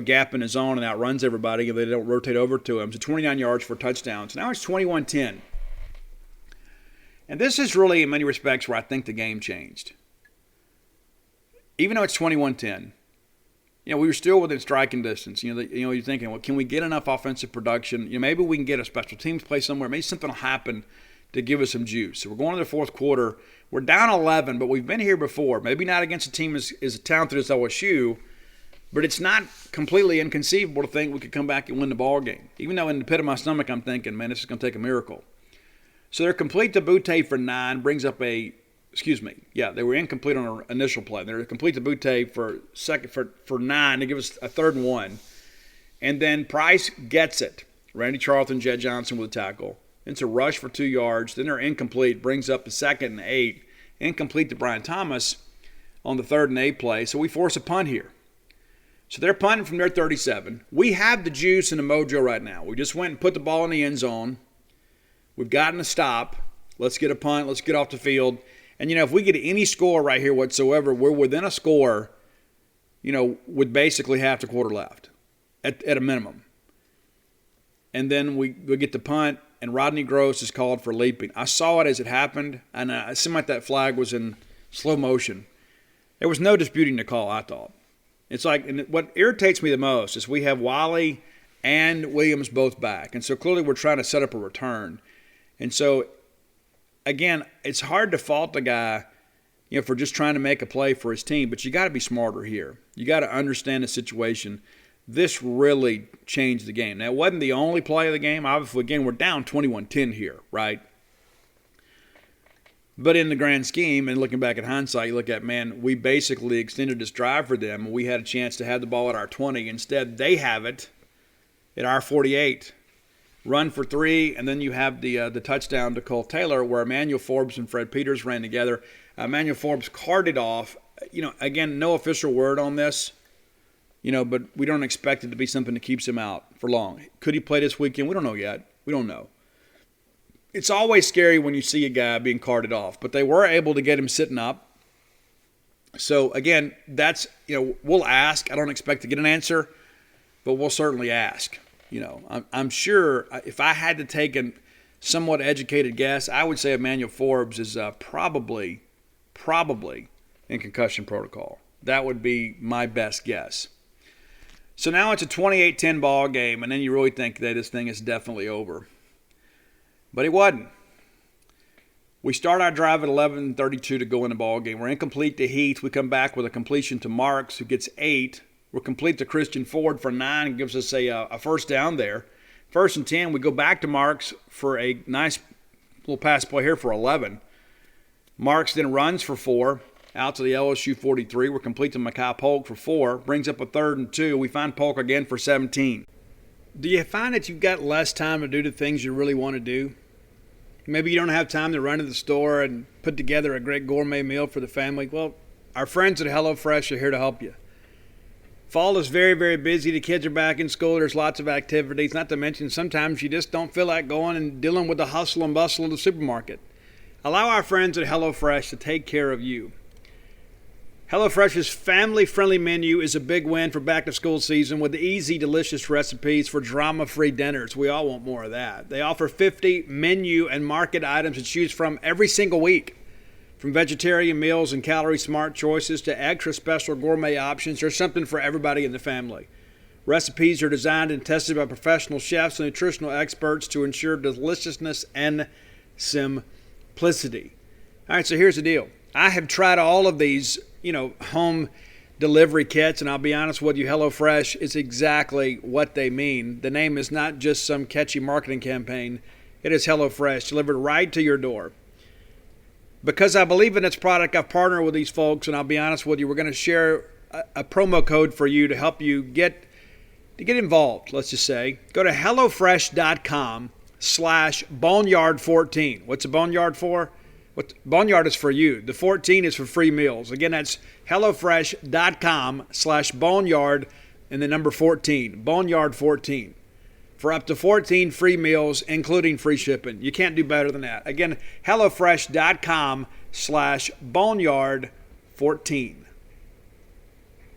gap in his zone and outruns everybody if they don't rotate over to him. So 29 yards for a touchdown. So now it's 21-10. And this is really, in many respects, where I think the game changed. Even though it's 21-10, you know, we were still within striking distance. You're thinking, well, can we get enough offensive production? You know, maybe we can get a special teams play somewhere. Maybe something will happen to give us some juice. So we're going to the fourth quarter. We're down 11, but we've been here before. Maybe not against a team as talented as LSU, but it's not completely inconceivable to think we could come back and win the ball game. Even though in the pit of my stomach I'm thinking, man, this is going to take a miracle. So they're complete to Butte for 9, brings up they were incomplete on our initial play. They're complete to Butte for 9 to give us a 3rd and 1. And then Price gets it. Randy Charlton, Jett Johnson with a tackle. It's a rush for 2 yards. Then they're incomplete, brings up the 2nd and 8. Incomplete to Brian Thomas on the 3rd and 8 play. So we force a punt here. So they're punting from their 37. We have the juice and the mojo right now. We just went and put the ball in the end zone. We've gotten a stop. Let's get a punt. Let's get off the field. And, if we get any score right here whatsoever, we're within a score, with basically half the quarter left at a minimum. And then we get the punt, and Rodney Gross is called for leaping. I saw it as it happened, and it seemed like that flag was in slow motion. There was no disputing the call, I thought. It's like, and what irritates me the most is we have Wiley and Williams both back. And so clearly we're trying to set up a return. And so, again, it's hard to fault the guy, for just trying to make a play for his team, but you got to be smarter here. You got to understand the situation. This really changed the game. Now, it wasn't the only play of the game. Obviously, again, we're down 21-10 here, right? But in the grand scheme, and looking back at hindsight, you look at, man, we basically extended this drive for them. We had a chance to have the ball at our 20. Instead, they have it at our 48. run for 3, and then you have the touchdown to Cole Taylor where Emmanuel Forbes and Fred Peters ran together. Emmanuel Forbes carted off. Again, no official word on this, but we don't expect it to be something that keeps him out for long. Could he play this weekend? We don't know yet. We don't know. It's always scary when you see a guy being carted off, but they were able to get him sitting up. So, again, that's, we'll ask. I don't expect to get an answer, but we'll certainly ask. I'm sure if I had to take a somewhat educated guess, I would say Emmanuel Forbes is probably in concussion protocol. That would be my best guess. So now it's a 28-10 ball game, and then you really think that this thing is definitely over. But it wasn't. We start our drive at 11:32 to go in the ball game. We're incomplete to Heath. We come back with a completion to Marks, who gets 8. We're complete to Christian Ford for 9 and gives us a first down there. 1st and 10, we go back to Marks for a nice little pass play here for 11. Marks then runs for 4 out to the LSU 43. We're complete to Mekhi Polk for 4. Brings up a 3rd and 2. We find Polk again for 17. Do you find that you've got less time to do the things you really want to do? Maybe you don't have time to run to the store and put together a great gourmet meal for the family. Well, our friends at HelloFresh are here to help you. Fall is very, very busy. The kids are back in school. There's lots of activities. Not to mention sometimes you just don't feel like going and dealing with the hustle and bustle of the supermarket. Allow our friends at HelloFresh to take care of you. HelloFresh's family-friendly menu is a big win for back-to-school season with easy, delicious recipes for drama-free dinners. We all want more of that. They offer 50 menu and market items to choose from every single week. From vegetarian meals and calorie-smart choices to extra special gourmet options, there's something for everybody in the family. Recipes are designed and tested by professional chefs and nutritional experts to ensure deliciousness and simplicity. All right, so here's the deal. I have tried all of these home delivery kits, and I'll be honest with you, HelloFresh is exactly what they mean. The name is not just some catchy marketing campaign. It is HelloFresh, delivered right to your door. Because I believe in its product, I've partnered with these folks, and I'll be honest with you, we're going to share a promo code for you to help you get involved, let's just say. Go to HelloFresh.com/Boneyard14. What's a Boneyard for? Boneyard is for you. The 14 is for free meals. Again, that's HelloFresh.com/Boneyard and the number 14. Boneyard 14. For up to 14 free meals, including free shipping. You can't do better than that. Again, HelloFresh.com/Boneyard 14.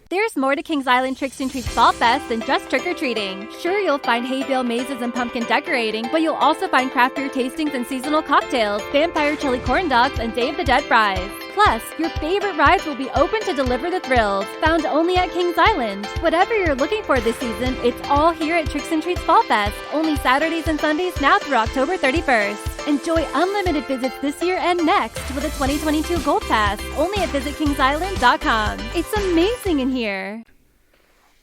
There's more to Kings Island Tricks and Treats Fall Fest than just trick-or-treating. Sure, you'll find hay bale mazes and pumpkin decorating, but you'll also find craft beer tastings and seasonal cocktails, vampire chili corn dogs, and Day of the Dead fries. Plus, your favorite rides will be open to deliver the thrills, found only at Kings Island. Whatever you're looking for this season, it's all here at Tricks and Treats Fall Fest, only Saturdays and Sundays now through October 31st. Enjoy unlimited visits this year and next with a 2022 Gold Pass, only at visitkingsisland.com. It's amazing in here.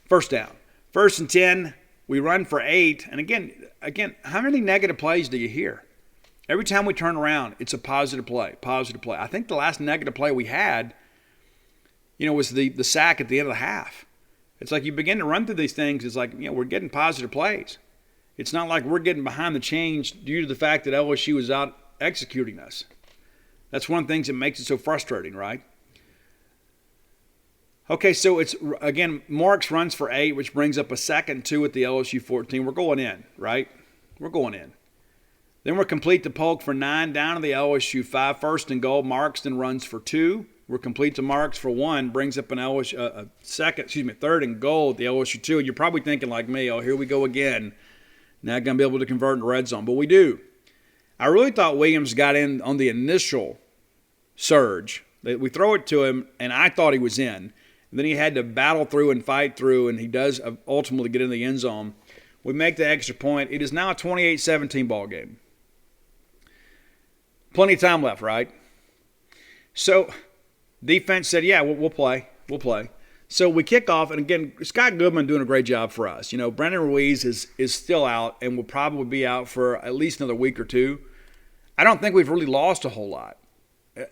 First down. 1st and 10, we run for 8. And again, how many negative plays do you hear? Every time we turn around, it's a positive play. I think the last negative play we had, was the sack at the end of the half. It's like you begin to run through these things, it's like, we're getting positive plays. It's not like we're getting behind the chains due to the fact that LSU is out executing us. That's one of the things that makes it so frustrating, right? Okay, so it's, again, Marks runs for 8, which brings up a 2nd and 2 at the LSU 14. We're going in, right? We're going in. Then we're complete to Polk for 9 down to the LSU 5. 1st and goal. Marks then runs for 2. We're complete to Marks for 1. Brings up an LSU, 3rd and goal at the LSU 2. You're probably thinking like me, oh, here we go again. Not going to be able to convert in the red zone. But we do. I really thought Williams got in on the initial surge. We throw it to him, and I thought he was in. And then he had to battle through and fight through, and he does ultimately get in the end zone. We make the extra point. It is now a 28-17 ball game. Plenty of time left, right? So defense said, yeah, we'll play. We'll play. So we kick off, and again, Scott Goodman doing a great job for us. Brandon Ruiz is still out and will probably be out for at least another week or two. I don't think we've really lost a whole lot,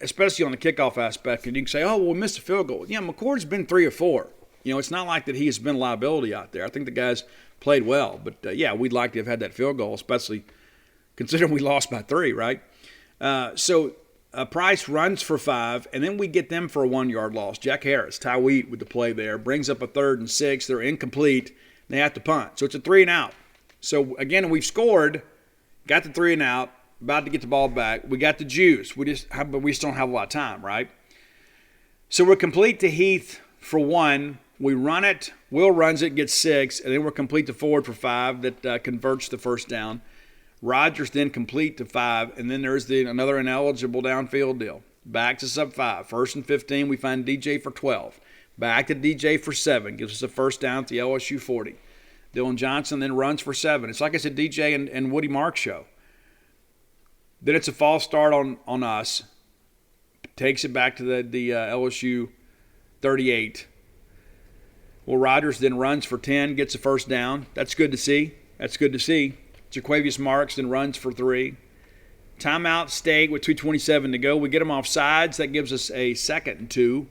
especially on the kickoff aspect. And you can say, oh, well, we missed a field goal. Yeah, McCord's been 3 or 4. It's not like that he has been a liability out there. I think the guys played well. But, we'd like to have had that field goal, especially considering we lost by 3, right? So Price runs for 5, and then we get them for a 1-yard loss. Jack Harris, Ty Wheat with the play there, brings up a 3rd and 6. They're incomplete. They have to punt. So it's a 3 and out. So, again, we've scored, got the 3 and out, about to get the ball back. We got the juice. But we just don't have a lot of time, right? So we're complete to Heath for 1. We run it. Will runs it, gets 6. And then we're complete to Ford for 5 that converts the first down. Rogers then complete to 5. And then there's another ineligible downfield deal. Back to sub 5. 1st and 15, we find DJ for 12. Back to DJ for 7. Gives us a first down at the LSU 40. Dylan Johnson then runs for 7. It's like I said, DJ and Woody Marks show. Then it's a false start on us. Takes it back to the LSU 38. Well, Rogers then runs for 10, gets a first down. That's good to see. Jaquavius Marks then runs for 3. Timeout, State with 2:27 to go. We get them off sides. That gives us a 2nd and 2.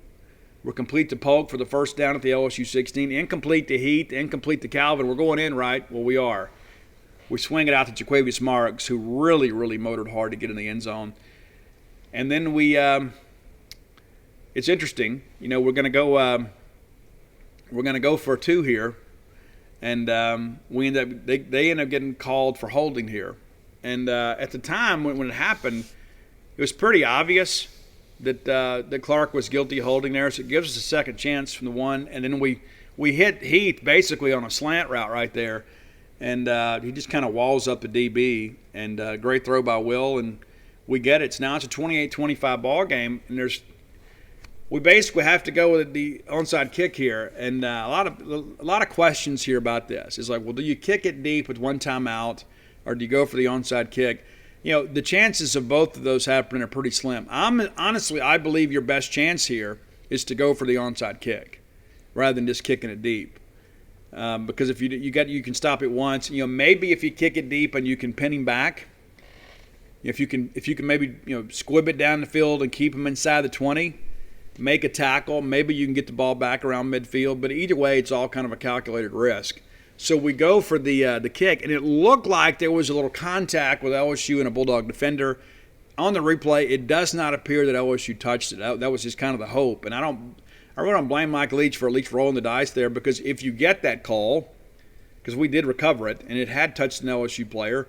We're complete to Polk for the first down at the LSU 16. Incomplete to Heath. Incomplete to Calvin. We're going in, right? Well, we are. We swing it out to Jaquavius Marks, who really, really motored hard to get in the end zone. And then it's interesting. We're going to go for 2 here. And they end up getting called for holding here. And at the time when it happened, it was pretty obvious that Clark was guilty of holding there. So it gives us a second chance from the 1. And then we hit Heath basically on a slant route right there. And he just kind of walls up the DB. And great throw by Will. And we get it. So now it's a 28-25 ball game. And we basically have to go with the onside kick here. And a lot of questions here about this. It's like, well, do you kick it deep with 1 timeout, or do you go for the onside kick? The chances of both of those happening are pretty slim. Honestly, I believe your best chance here is to go for the onside kick rather than just kicking it deep. Because if you can stop it once. Maybe if you kick it deep and you can pin him back, if you can maybe squib it down the field and keep him inside the 20, make a tackle, maybe you can get the ball back around midfield. But either way, it's all kind of a calculated risk. So we go for the kick, and it looked like there was a little contact with LSU and a Bulldog defender. On the replay, it does not appear that LSU touched it. That was just kind of the hope. And I really don't blame Mike Leach for at least rolling the dice there, because if you get that call, because we did recover it, and it had touched an LSU player,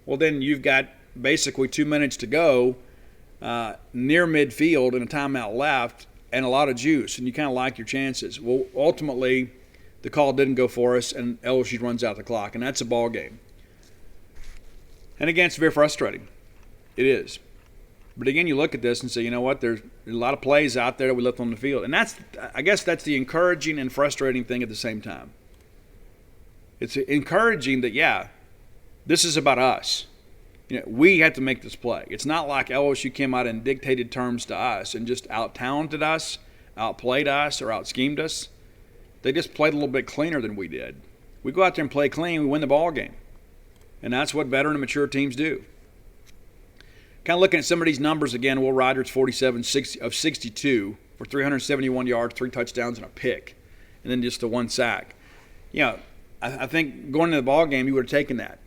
well, then you've got basically 2 minutes to go near midfield and a timeout left and a lot of juice, and you kind of like your chances. Well, ultimately, the call didn't go for us, and LSU runs out the clock, and that's a ball game. And again, it's very frustrating. It is. But again, you look at this and say, you know what, there's a lot of plays out there that we left on the field. And I guess that's the encouraging and frustrating thing at the same time. It's encouraging that, this is about us. We have to make this play. It's not like LSU came out and dictated terms to us and just out-talented us, outplayed us, or out-schemed us. They just played a little bit cleaner than we did. We go out there and play clean, we win the ball game. And that's what veteran and mature teams do. Kind of looking at some of these numbers again, Will Rogers 47 of 62 for 371 yards, 3 touchdowns, and a pick, and then just the 1 sack. I think going into the ball game, you would have taken that.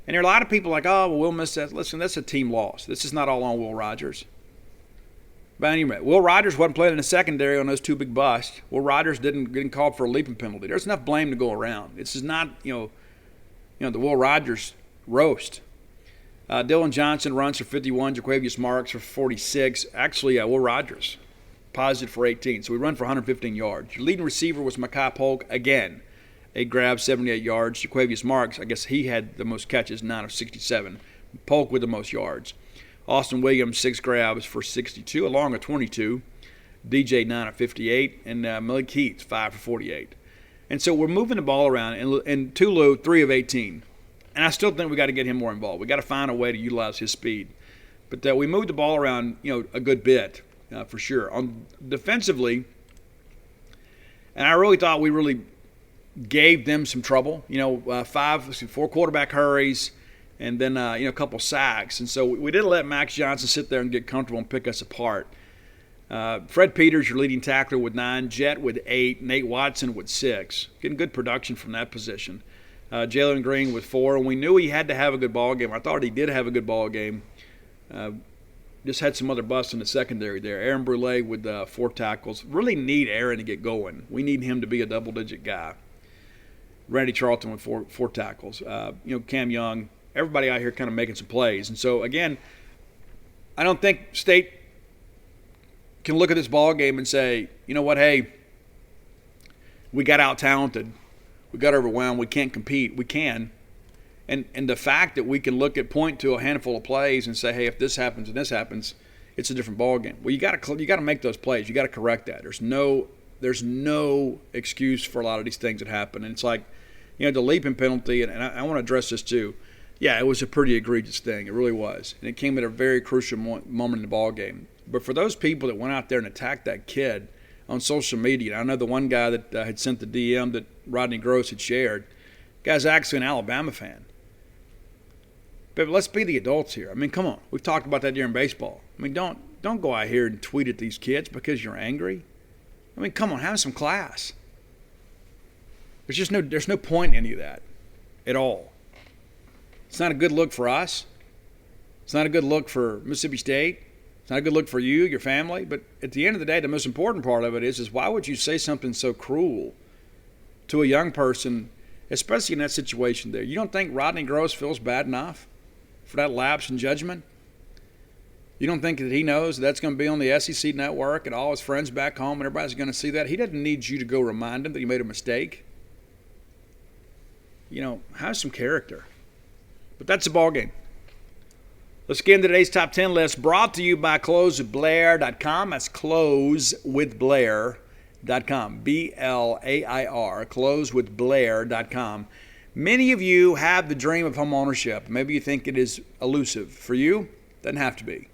And there are a lot of people like, oh, well, Will missed that. Listen, that's a team loss. This is not all on Will Rogers. But anyway, Will Rogers wasn't playing in the secondary on those 2 big busts. Will Rogers didn't call for a leaping penalty. There's enough blame to go around. This is not, the Will Rogers roast. Dylan Johnson runs for 51. Jaquavius Marks for 46. Actually, Will Rogers positive for 18. So we run for 115 yards. Your leading receiver was Mekhi Polk again. 8 grabs, 78 yards. Jaquavius Marks, I guess he had the most catches, 9 of 67. Polk with the most yards. Austin Williams, 6 grabs for 62, along with 22. DJ, 9 of 58. And Malik Heath, 5 for 48. And so we're moving the ball around. And Tulu, 3 of 18. And I still think we got to get him more involved. We got to find a way to utilize his speed. But we moved the ball around, a good bit, for sure. Defensively, and I really thought we really gave them some trouble. 4 quarterback hurries, and then a couple sacks. And so we didn't let Max Johnson sit there and get comfortable and pick us apart. Fred Peters, your leading tackler, with 9. Jett with 8. Nate Watson with 6. Getting good production from that position. Jalen Green with 4. And we knew he had to have a good ball game. I thought he did have a good ball game. Just had some other busts in the secondary there. Aaron Brule with 4 tackles. Really need Aaron to get going. We need him to be a double-digit guy. Randy Charlton with 4 tackles. Cam Young. Everybody out here kind of making some plays. And so, again, I don't think State can look at this ball game and say, you know what, hey, we got out-talented. We got overwhelmed. We can't compete. We can. And the fact that we can point to a handful of plays and say, hey, if this happens and this happens, it's a different ball game. Well, you got to make those plays. You got to correct that. There's no excuse for a lot of these things that happen. And it's like, the leaping penalty, and I want to address this too. Yeah, it was a pretty egregious thing. It really was. And it came at a very crucial moment in the ball game. But for those people that went out there and attacked that kid on social media, I know the one guy that had sent the DM that Rodney Gross had shared, the guy's actually an Alabama fan. But let's be the adults here. I mean, come on. We've talked about that during baseball. I mean, don't go out here and tweet at these kids because you're angry. I mean, come on, have some class. There's no point in any of that at all. It's not a good look for us. It's not a good look for Mississippi State. It's not a good look for you, your family. But at the end of the day, the most important part of it is why would you say something so cruel to a young person, especially in that situation there? You don't think Rodney Gross feels bad enough for that lapse in judgment? You don't think that he knows that's going to be on the SEC network and all his friends back home and everybody's going to see that? He doesn't need you to go remind him that he made a mistake. Have some character. But that's the ball game. Let's get into today's top 10 list, brought to you by closewithblair.com. That's closewithblair.com. BLAIR, closewithblair.com. Many of you have the dream of home ownership. Maybe you think it is elusive. For you, doesn't have to be.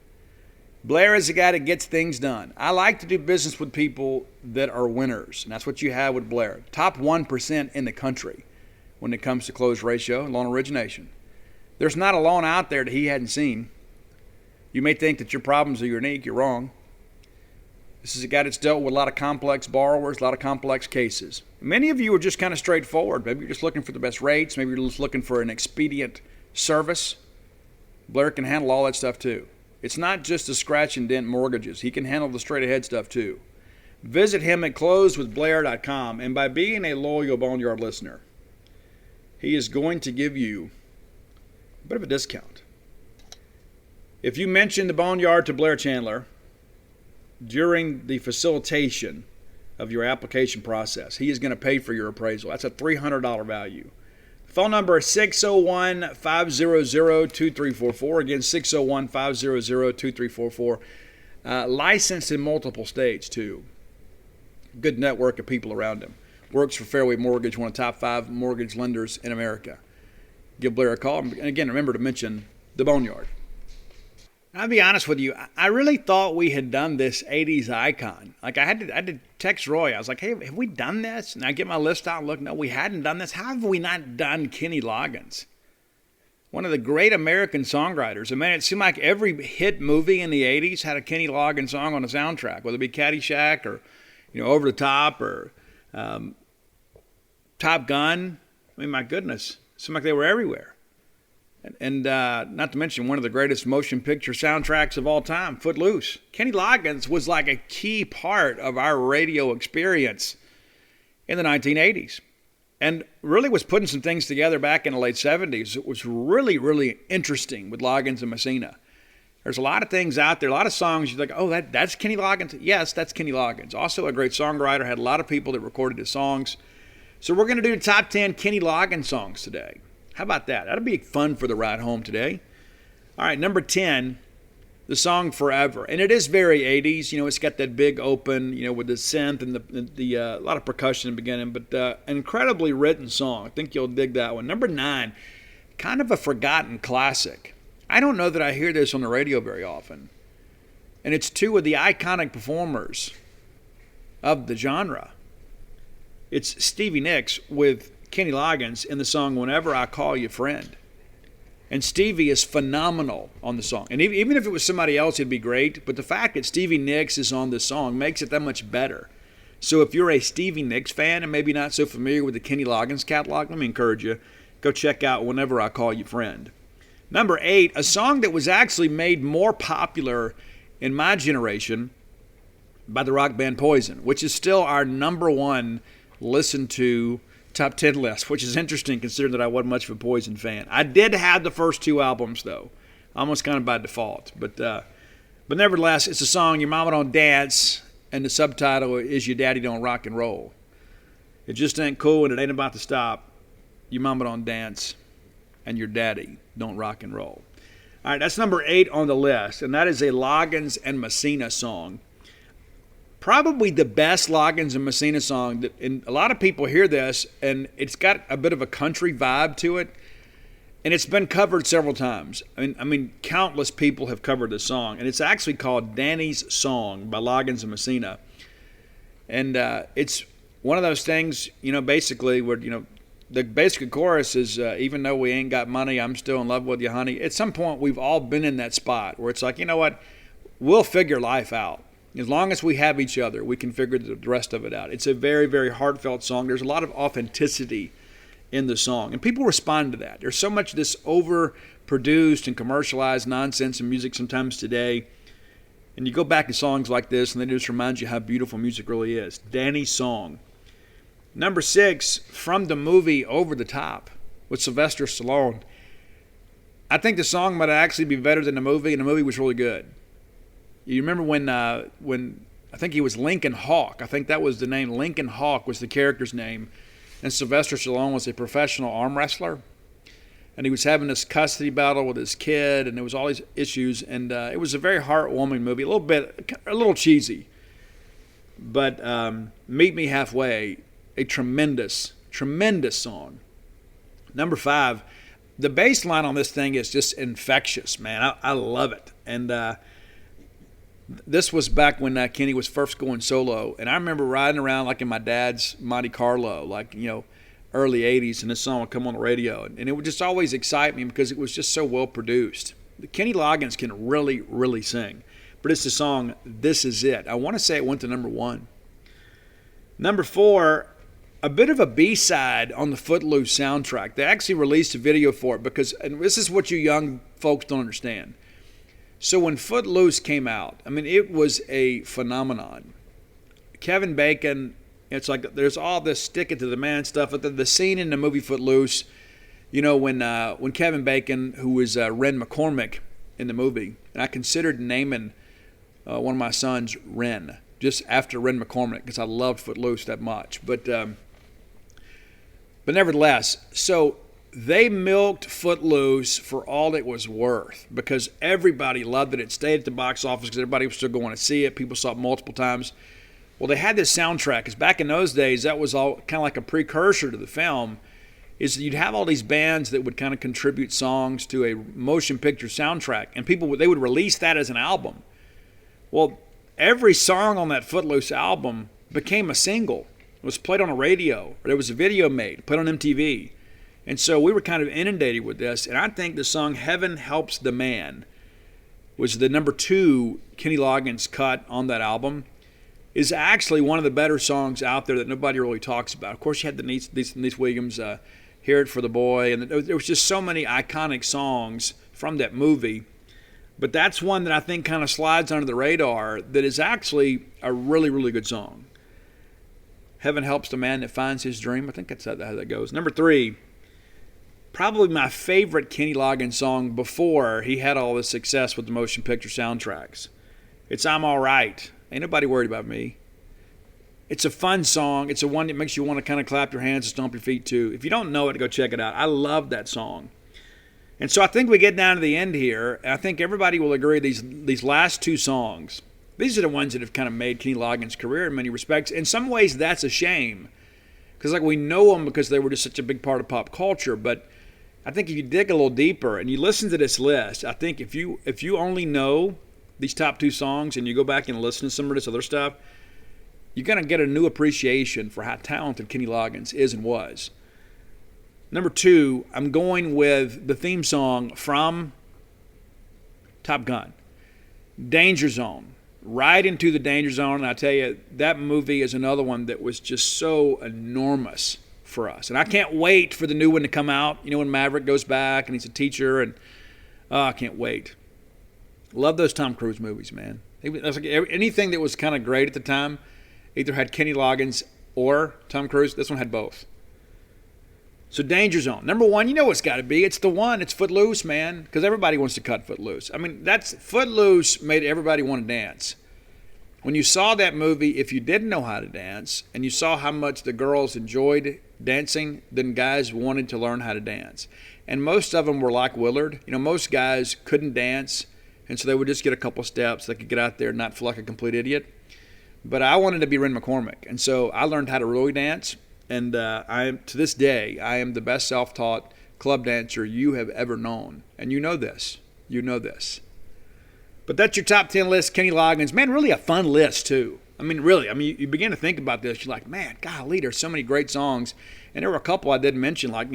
Blair is the guy that gets things done. I like to do business with people that are winners, and that's what you have with Blair. Top 1% in the country when it comes to close ratio and loan origination. There's not a loan out there that he hadn't seen. You may think that your problems are unique. You're wrong. This is a guy that's dealt with a lot of complex borrowers, a lot of complex cases. Many of you are just kind of straightforward. Maybe you're just looking for the best rates. Maybe you're just looking for an expedient service. Blair can handle all that stuff too. It's not just the scratch and dent mortgages. He can handle the straight ahead stuff too. Visit him at closewithblair.com, and by being a loyal Boneyard listener, he is going to give you a bit of a discount. If you mention the Boneyard to Blair Chandler during the facilitation of your application process, he is going to pay for your appraisal. That's a $300 value. Phone number is 601-500-2344. Again, 601-500-2344. Licensed in multiple states, too. Good network of people around him. Works for Fairway Mortgage, one of the top 5 mortgage lenders in America. Give Blair a call. And again, remember to mention the Boneyard. I'll be honest with you. I really thought we had done this 80s icon. Like I had to text Roy. I was like, hey, have we done this? And I get my list out and look. No, we hadn't done this. How have we not done Kenny Loggins? One of the great American songwriters. I mean, it seemed like every hit movie in the 80s had a Kenny Loggins song on the soundtrack, whether it be Caddyshack or, Over the Top or Top Gun. I mean, my goodness. It seemed like they were everywhere. And not to mention one of the greatest motion picture soundtracks of all time, Footloose. Kenny Loggins was like a key part of our radio experience in the 1980s. And really was putting some things together back in the late 70s. It was really, really interesting with Loggins and Messina. There's a lot of things out there, a lot of songs. You're like, oh, that's Kenny Loggins? Yes, that's Kenny Loggins. Also a great songwriter, had a lot of people that recorded his songs. So we're going to do the top 10 Kenny Loggins songs today. How about that? That'll be fun for the ride home today. All right, number 10, the song Forever. And it is very 80s. It's got that big open, with the synth and the a lot of percussion in the beginning. But an incredibly written song. I think you'll dig that one. Number 9, kind of a forgotten classic. I don't know that I hear this on the radio very often. And it's 2 of the iconic performers of the genre. It's Stevie Nicks with Kenny Loggins in the song Whenever I Call You Friend. And Stevie is phenomenal on the song. And even if it was somebody else, it'd be great. But the fact that Stevie Nicks is on this song makes it that much better. So if you're a Stevie Nicks fan and maybe not so familiar with the Kenny Loggins catalog, let me encourage you, go check out Whenever I Call You Friend. Number 8, a song that was actually made more popular in my generation by the rock band Poison, which is still our number 1 listened to top 10 list, which is interesting considering that I wasn't much of a Poison fan. I did have the first 2 albums, though, almost kind of by default. But nevertheless, it's a song, Your Mama Don't Dance, and the subtitle is Your Daddy Don't Rock and Roll. It just ain't cool and it ain't about to stop. Your mama don't dance and your daddy don't rock and roll. All right, that's number 8 on the list, and that is a Loggins and Messina song. Probably the best Loggins and Messina song. And a lot of people hear this, and it's got a bit of a country vibe to it, and it's been covered several times. I mean, countless people have covered this song, and it's actually called Danny's Song by Loggins and Messina. And it's one of those things, basically where, the basic chorus is, even though we ain't got money, I'm still in love with you, honey. At some point, we've all been in that spot where it's like, you know what, we'll figure life out. As long as we have each other, we can figure the rest of it out. It's a very, very heartfelt song. There's a lot of authenticity in the song, and people respond to that. There's so much of this overproduced and commercialized nonsense in music sometimes today, and you go back to songs like this, and they just remind you how beautiful music really is. Danny's Song. Number 6, from the movie Over the Top with Sylvester Stallone. I think the song might actually be better than the movie, and the movie was really good. You remember when I think he was Lincoln Hawk. I think that was the name. Lincoln Hawk was the character's name. And Sylvester Stallone was a professional arm wrestler. And he was having this custody battle with his kid, and there was all these issues. And it was a very heartwarming movie, a little cheesy. But Meet Me Halfway, a tremendous, tremendous song. Number 5, the bass line on this thing is just infectious, man. I love it. And this was back when Kenny was first going solo, and I remember riding around like in my dad's Monte Carlo, early 80s, and this song would come on the radio, and it would just always excite me because it was just so well produced. Kenny Loggins can really, really sing, but it's the song This Is It. I want to say it went to number 1. Number 4, a bit of a B-side on the Footloose soundtrack. They actually released a video for it because, and this is what you young folks don't understand. So when Footloose came out, it was a phenomenon. Kevin Bacon, it's like there's all this stick it to the man stuff. But the scene in the movie Footloose, when Kevin Bacon, who was Ren McCormick in the movie, and I considered naming one of my sons Ren, just after Ren McCormick, because I loved Footloose that much. But nevertheless, so they milked Footloose for all it was worth because everybody loved it. It stayed at the box office because everybody was still going to see it. People saw it multiple times. Well, they had this soundtrack because back in those days, that was all kind of like a precursor to the film, is that you'd have all these bands that would kind of contribute songs to a motion picture soundtrack, and they would release that as an album. Well, every song on that Footloose album became a single. It was played on a radio, or there was a video made, played on MTV. And so we were kind of inundated with this, and I think the song Heaven Helps the Man was the number 2 Kenny Loggins cut on that album, is actually one of the better songs out there that nobody really talks about. Of course, you had the Denise Williams, Hear It for the Boy, and there was just so many iconic songs from that movie. But that's one that I think kind of slides under the radar that is actually a really, really good song. Heaven Helps the Man That Finds His Dream. I think that's how that goes. Number 3, probably my favorite Kenny Loggins song before he had all this success with the motion picture soundtracks. It's I'm All Right. Ain't nobody worried about me. It's a fun song. It's a one that makes you want to kind of clap your hands and stomp your feet too. If you don't know it, go check it out. I love that song. And so I think we get down to the end here, and I think everybody will agree these last 2 songs, these are the ones that have kind of made Kenny Loggins' career in many respects. In some ways, that's a shame. Because we know them because they were just such a big part of pop culture, but I think if you dig a little deeper and you listen to this list, I think if you only know these top 2 songs and you go back and listen to some of this other stuff, you're going to get a new appreciation for how talented Kenny Loggins is and was. Number 2, I'm going with the theme song from Top Gun, Danger Zone. Right into the danger zone. And I tell you, that movie is another one that was just so enormous for us. And I can't wait for the new one to come out. You know, when Maverick goes back and he's a teacher, and I can't wait. Love those Tom Cruise movies, man. Anything that was kind of great at the time either had Kenny Loggins or Tom Cruise. This one had both. So Danger Zone. Number 1, you know what's got to be. It's the one. It's Footloose, man, because everybody wants to cut Footloose. I mean, that's Footloose made everybody want to dance. When you saw that movie, if you didn't know how to dance and you saw how much the girls enjoyed dancing, then guys wanted to learn how to dance. And most of them were like Willard. You know, most guys couldn't dance, and so they would just get a couple steps. They could get out there and not feel like a complete idiot. But I wanted to be Ren McCormick, and so I learned how to really dance. And to this day, I am the best self-taught club dancer you have ever known. And you know this. You know this. But that's your top 10 list, Kenny Loggins. Man, really a fun list, too. I mean, really. I mean, you begin to think about this. You're like, man, golly, there's so many great songs. And there were a couple I didn't mention, like,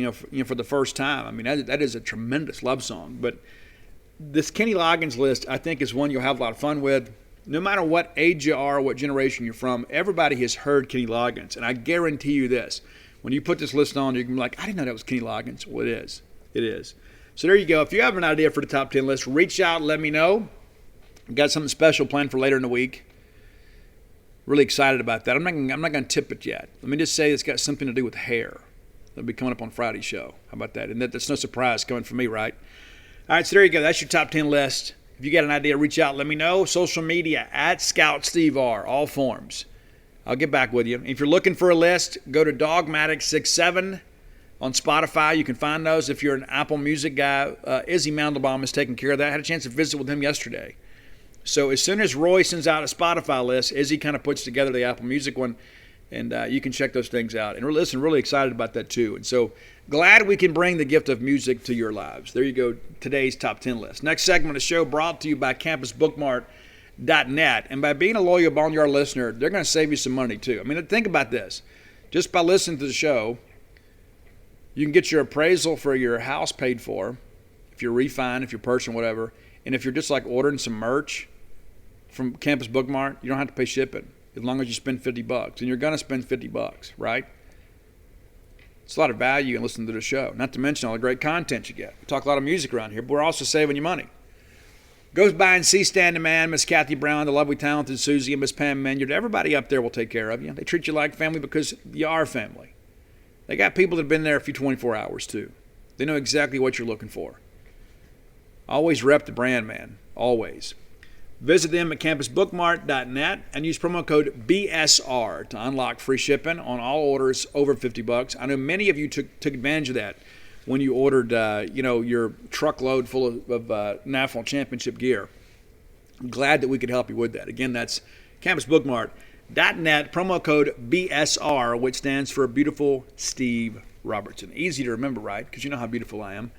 for the first time. I mean, that is a tremendous love song. But this Kenny Loggins list, I think, is one you'll have a lot of fun with. No matter what age you are, what generation you're from, everybody has heard Kenny Loggins. And I guarantee you this. When you put this list on, you can be like, I didn't know that was Kenny Loggins. Well, it is. It is. So there you go. If you have an idea for the top 10 list, reach out and let me know. I've got something special planned for later in the week. Really excited about that. I'm not going to tip it yet. Let me just say it's got something to do with hair. That'll be coming up on Friday's show. How about that? And that's no surprise coming from me, right? All right, so there you go. That's your top 10 list. If you got an idea, reach out. Let me know. Social media, @ScoutSteveR, all forms. I'll get back with you. If you're looking for a list, go to Dogmatic67 on Spotify. You can find those. If you're an Apple Music guy, Izzy Mandelbaum is taking care of that. I had a chance to visit with him yesterday. So as soon as Roy sends out a Spotify list, Izzy kind of puts together the Apple Music one, and you can check those things out. And listen, really excited about that too. And so glad we can bring the gift of music to your lives. There you go, today's top 10 list. Next segment of the show brought to you by CampusBookmart.net. And by being a loyal Boneyard listener, they're going to save you some money too. I mean, think about this. Just by listening to the show, you can get your appraisal for your house paid for, if you're refining, if you're purchasing, whatever. And if you're just like ordering some merch from Campus Bookmart, you don't have to pay shipping as long as you spend $50. And you're going to spend $50, right? It's a lot of value in listening to the show, not to mention all the great content you get. We talk a lot of music around here, but we're also saving you money. Goes by and see Stand the Man, Miss Kathy Brown, the lovely, talented Susie, and Miss Pam Menyard. Everybody up there will take care of you. They treat you like family because you are family. They got people that have been there for 24 hours, too. They know exactly what you're looking for. Always rep the brand, man. Always. Visit them at campusbookmart.net and use promo code BSR to unlock free shipping on all orders over $50. I know many of you took advantage of that when you ordered, your truckload full of national championship gear. I'm glad that we could help you with that. Again, that's campusbookmart.net, promo code BSR, which stands for Beautiful Steve Robertson. Easy to remember, right? Because you know how beautiful I am.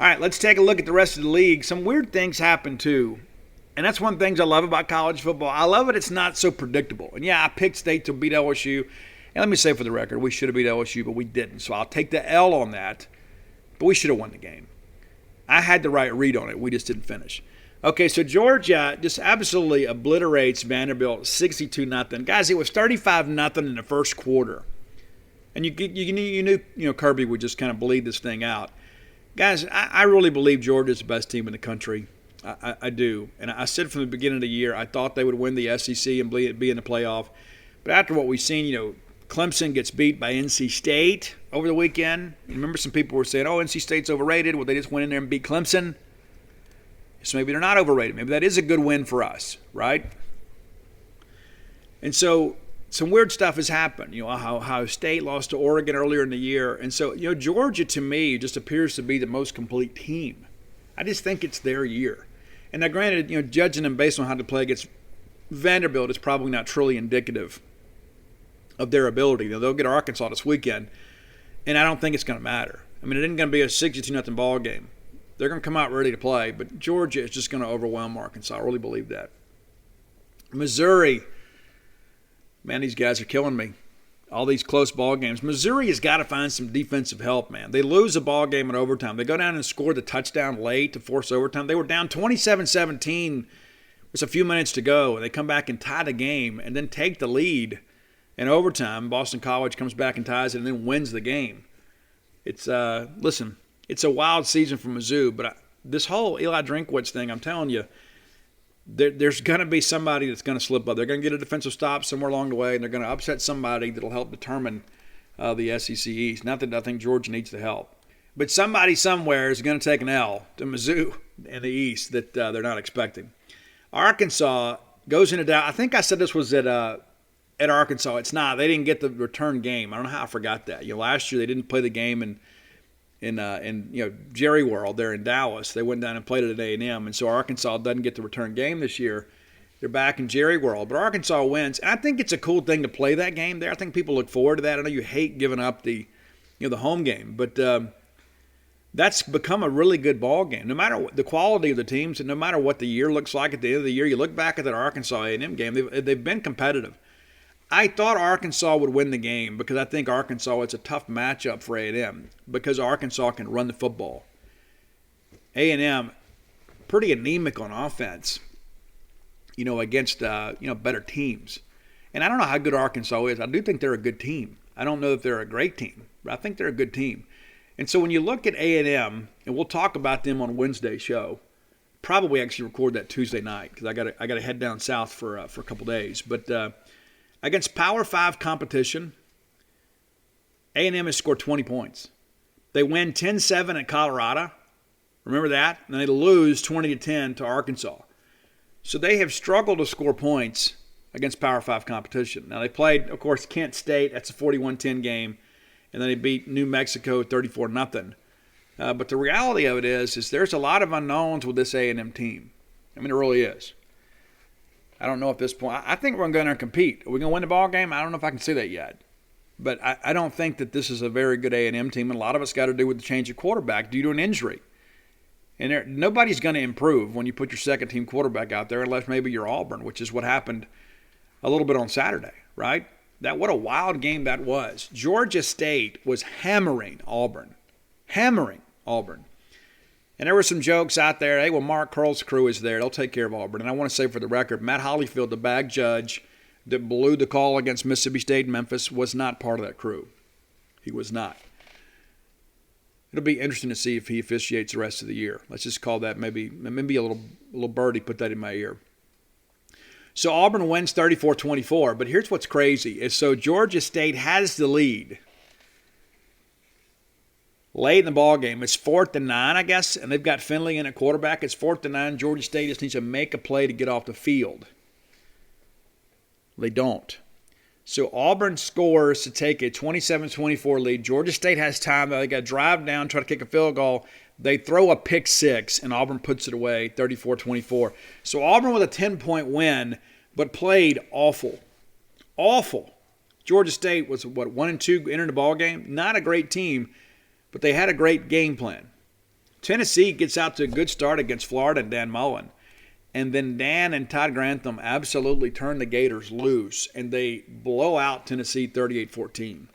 All right, let's take a look at the rest of the league. Some weird things happen, too. And that's one of the things I love about college football. I love it. It's not so predictable. And, yeah, I picked State to beat LSU. And let me say for the record, we should have beat LSU, but we didn't. So I'll take the L on that. But we should have won the game. I had the right read on it. We just didn't finish. Okay, so Georgia just absolutely obliterates Vanderbilt 62-0. Guys, it was 35-0 in the first quarter. And you knew Kirby would just kind of bleed this thing out. Guys, I really believe Georgia's the best team in the country. I do. And I said from the beginning of the year, I thought they would win the SEC and be in the playoff. But after what we've seen, Clemson gets beat by NC State over the weekend. Remember some people were saying, NC State's overrated. Well, they just went in there and beat Clemson. So maybe they're not overrated. Maybe that is a good win for us, right? And so some weird stuff has happened. How Ohio State lost to Oregon earlier in the year. And so, Georgia to me just appears to be the most complete team. I just think it's their year. And now granted, judging them based on how they play against Vanderbilt is probably not truly indicative of their ability. They'll get Arkansas this weekend, and I don't think it's going to matter. I mean, it isn't going to be a 62-0 ball game. They're going to come out ready to play, but Georgia is just going to overwhelm Arkansas. I really believe that. Missouri, man, these guys are killing me. all these close ball games. Missouri has got to find some defensive help, man. They lose a ball game in overtime. They go down and score the touchdown late to force overtime. They were down 27-17 with a few minutes to go, and they come back and tie the game and then take the lead in overtime. Boston College comes back and ties it and then wins the game. It's listen, it's a wild season for Mizzou, but this whole Eli Drinkwitz thing, I'm telling you, there's going to be somebody that's going to slip up. They're going to get a defensive stop somewhere along the way, and they're going to upset somebody that'll help determine the SEC East. Not that I think Georgia needs the help. But somebody somewhere is going to take an L to Mizzou in the East that they're not expecting. Arkansas goes into doubt. I think I said this was at Arkansas. It's not. They didn't get the return game. I don't know how I forgot that. Last year they didn't play the game in Jerry World there in Dallas. They went down and played it at A&M, and so Arkansas doesn't get the return game this year. They're back in Jerry World, but Arkansas wins, and I think it's a cool thing to play that game there. I think people look forward to that. I know you hate giving up the home game, but that's become a really good ball game. No matter what the quality of the teams, and no matter what the year looks like at the end of the year, you look back at that Arkansas A&M game. They've been competitive. I thought Arkansas would win the game because I think Arkansas, it's a tough matchup for A&M because Arkansas can run the football. A&M, pretty anemic on offense, against, better teams. And I don't know how good Arkansas is. I do think they're a good team. I don't know if they're a great team, but I think they're a good team. And so when you look at A&M, and we'll talk about them on Wednesday's show, probably actually record that Tuesday night because I got to head down south for a couple days. But against Power 5 competition, A&M has scored 20 points. They win 10-7 at Colorado. Remember that? And they lose 20-10 to Arkansas. So they have struggled to score points against Power 5 competition. Now they played, of course, Kent State. That's a 41-10 game. And then they beat New Mexico 34-0. But the reality of it is there's a lot of unknowns with this A&M team. I mean, it really is. I don't know at this point. I think we're going to go in there and compete. Are we going to win the ball game? I don't know if I can say that yet. But I don't think that this is a very good A&M team, and a lot of it's got to do with the change of quarterback due to an injury. And nobody's going to improve when you put your second-team quarterback out there unless maybe you're Auburn, which is what happened a little bit on Saturday, right? What a wild game that was. Georgia State was hammering Auburn. And there were some jokes out there. Hey, well, Mark Curl's crew is there. They'll take care of Auburn. And I want to say for the record, Matt Hollyfield, the bag judge that blew the call against Mississippi State and Memphis, was not part of that crew. He was not. It'll be interesting to see if he officiates the rest of the year. Let's just call that maybe a little birdie put that in my ear. So Auburn wins 34-24. But here's what's crazy is so Georgia State has the lead late in the ball game. It's 4th and 9, I guess, and they've got Finley in at quarterback. It's 4th and 9. Georgia State just needs to make a play to get off the field. They don't. So Auburn scores to take a 27-24 lead. Georgia State has time. They got to drive down, try to kick a field goal. They throw a pick six, and Auburn puts it away, 34-24. So Auburn with a 10-point win, but played awful. Awful. Georgia State was, 1-2 entered the ball game? Not a great team, but they had a great game plan. Tennessee gets out to a good start against Florida and Dan Mullen. And then Dan and Todd Grantham absolutely turn the Gators loose, and they blow out Tennessee 38-14.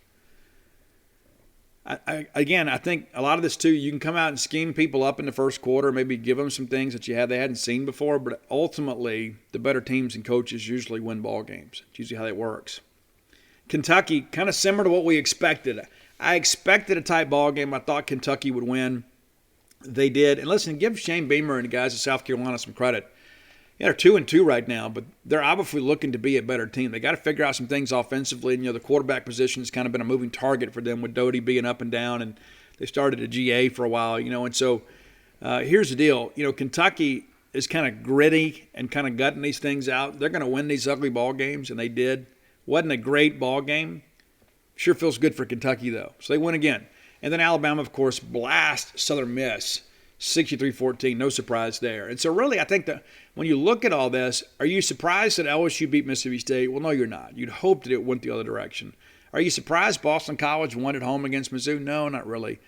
I think a lot of this, too, you can come out and scheme people up in the first quarter, maybe give them some things that they hadn't seen before, but ultimately the better teams and coaches usually win ball games. It's usually how that works. Kentucky, kind of similar to what we expected. I expected a tight ball game. I thought Kentucky would win. They did. And listen, give Shane Beamer and the guys at South Carolina some credit. Yeah, they're 2-2 right now, but they're obviously looking to be a better team. They got to figure out some things offensively. And, the quarterback position has kind of been a moving target for them with Doty being up and down, and they started a GA for a while, And so here's the deal. Kentucky is kind of gritty and kind of gutting these things out. They're going to win these ugly ball games, and they did. Wasn't a great ball game. Sure feels good for Kentucky, though. So they win again. And then Alabama, of course, blast Southern Miss 63-14. No surprise there. And so really I think that when you look at all this, are you surprised that LSU beat Mississippi State? Well, no, you're not. You'd hope that it went the other direction. Are you surprised Boston College won at home against Mizzou? No, not really.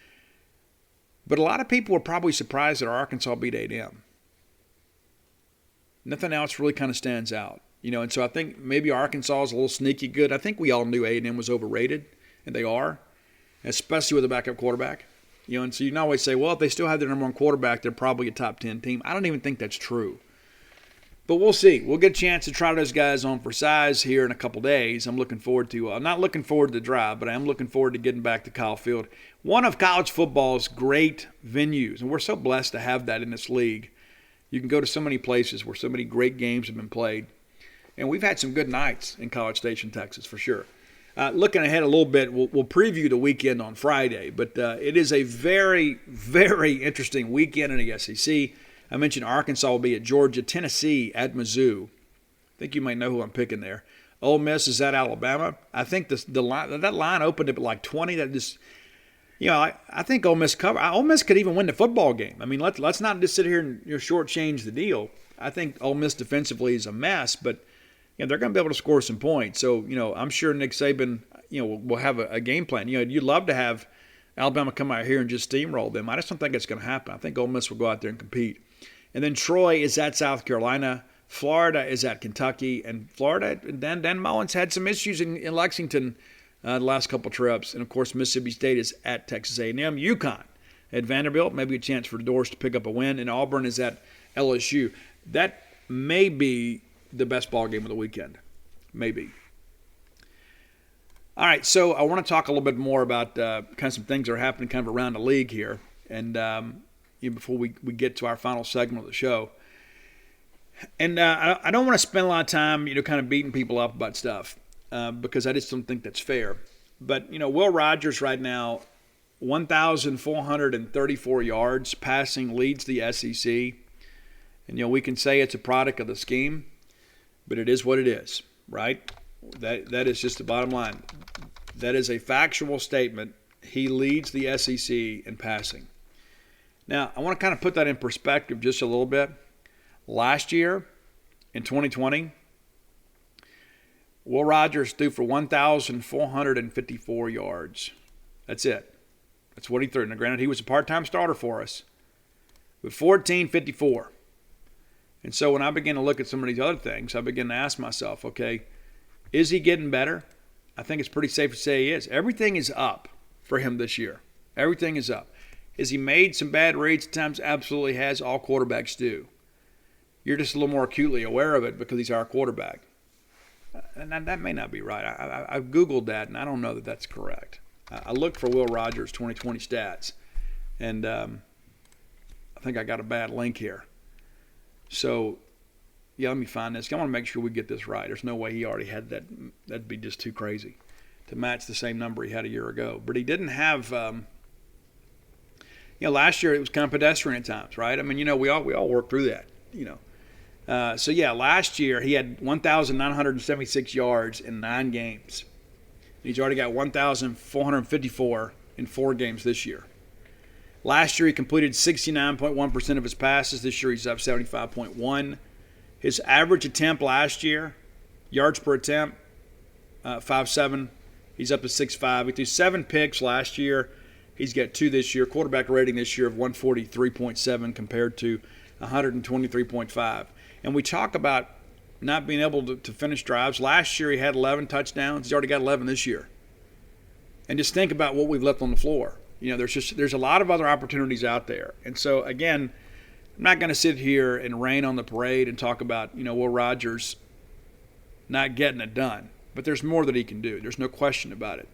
But a lot of people were probably surprised that Arkansas beat A&M. Nothing else really kind of stands out. And so I think maybe Arkansas is a little sneaky good. I think we all knew A&M was overrated, and they are, especially with a backup quarterback. And so you can always say, well, if they still have their number one quarterback, they're probably a top 10 team. I don't even think that's true. But we'll see. We'll get a chance to try those guys on for size here in a couple days. I'm looking forward to I'm not looking forward to the drive, but I am looking forward to getting back to Kyle Field, one of college football's great venues. And we're so blessed to have that in this league. You can go to so many places where so many great games have been played. And we've had some good nights in College Station, Texas, for sure. Looking ahead a little bit, we'll preview the weekend on Friday. But it is a very, very interesting weekend in the SEC. I mentioned Arkansas will be at Georgia, Tennessee at Mizzou. I think you might know who I'm picking there. Ole Miss is at Alabama. I think the line, that line opened up at like 20. That just, I think Ole Miss cover. Ole Miss could even win the football game. I mean, let's not just sit here and shortchange the deal. I think Ole Miss defensively is a mess, but they're going to be able to score some points. So, I'm sure Nick Saban, will have a game plan. You'd love to have Alabama come out here and just steamroll them. I just don't think it's going to happen. I think Ole Miss will go out there and compete. And then Troy is at South Carolina. Florida is at Kentucky. And Florida, Dan Mullins had some issues in Lexington the last couple trips. And, of course, Mississippi State is at Texas A&M. UConn at Vanderbilt, maybe a chance for the Doors to pick up a win. And Auburn is at LSU. That may be the best ball game of the weekend. Maybe. All right, so I want to talk a little bit more about kind of some things that are happening kind of around the league here. And before we get to our final segment of the show. And I don't want to spend a lot of time, kind of beating people up about stuff because I just don't think that's fair. But, Will Rogers right now, 1,434 yards passing, leads the SEC. And, we can say it's a product of the scheme, but it is what it is, right? That is just the bottom line. That is a factual statement. He leads the SEC in passing. Now, I want to kind of put that in perspective just a little bit. Last year, in 2020, Will Rogers threw for 1,454 yards. That's it. That's what he threw. Now, granted, he was a part-time starter for us with 1,454. And so when I began to look at some of these other things, I began to ask myself, okay, is he getting better? I think it's pretty safe to say he is. Everything is up for him this year. Everything is up. Has he made some bad reads at times? Absolutely has. All quarterbacks do. You're just a little more acutely aware of it because he's our quarterback. And that may not be right. I've Googled that, and I don't know that that's correct. I looked for Will Rogers' 2020 stats, and I think I got a bad link here. So, let me find this. I want to make sure we get this right. There's no way he already had that. That'd be just too crazy to match the same number he had a year ago. But he didn't have last year it was kind of pedestrian at times, right? I mean, we all worked through that, last year he had 1,976 yards in 9 games. He's already got 1,454 in 4 games this year. Last year he completed 69.1% of his passes. This year he's up 75.1%. His average attempt last year, yards per attempt, 5.7. He's up to 6.5. He threw 7 picks last year. He's got 2 this year. Quarterback rating this year of 143.7 compared to 123.5. And we talk about not being able to finish drives. Last year he had 11 touchdowns. He's already got 11 this year. And just think about what we've left on the floor. There's a lot of other opportunities out there. And so, again, I'm not going to sit here and rain on the parade and talk about, Will Rogers not getting it done. But there's more that he can do. There's no question about it.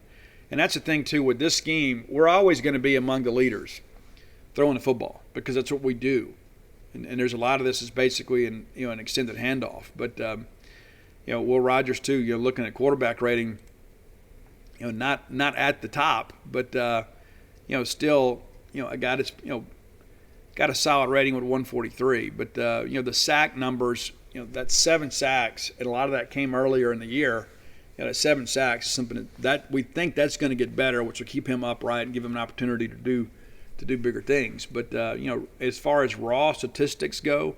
And that's the thing, too, with this scheme, we're always going to be among the leaders throwing the football because that's what we do. And there's a lot of this is basically an extended handoff. But, Will Rogers, too, looking at quarterback rating, not at the top, but, still, a guy that's, got a solid rating with 143. But, the sack numbers, that's 7 sacks, and a lot of that came earlier in the year. At 7 sacks, something that we think that's going to get better, which will keep him upright and give him an opportunity to do bigger things. But as far as raw statistics go,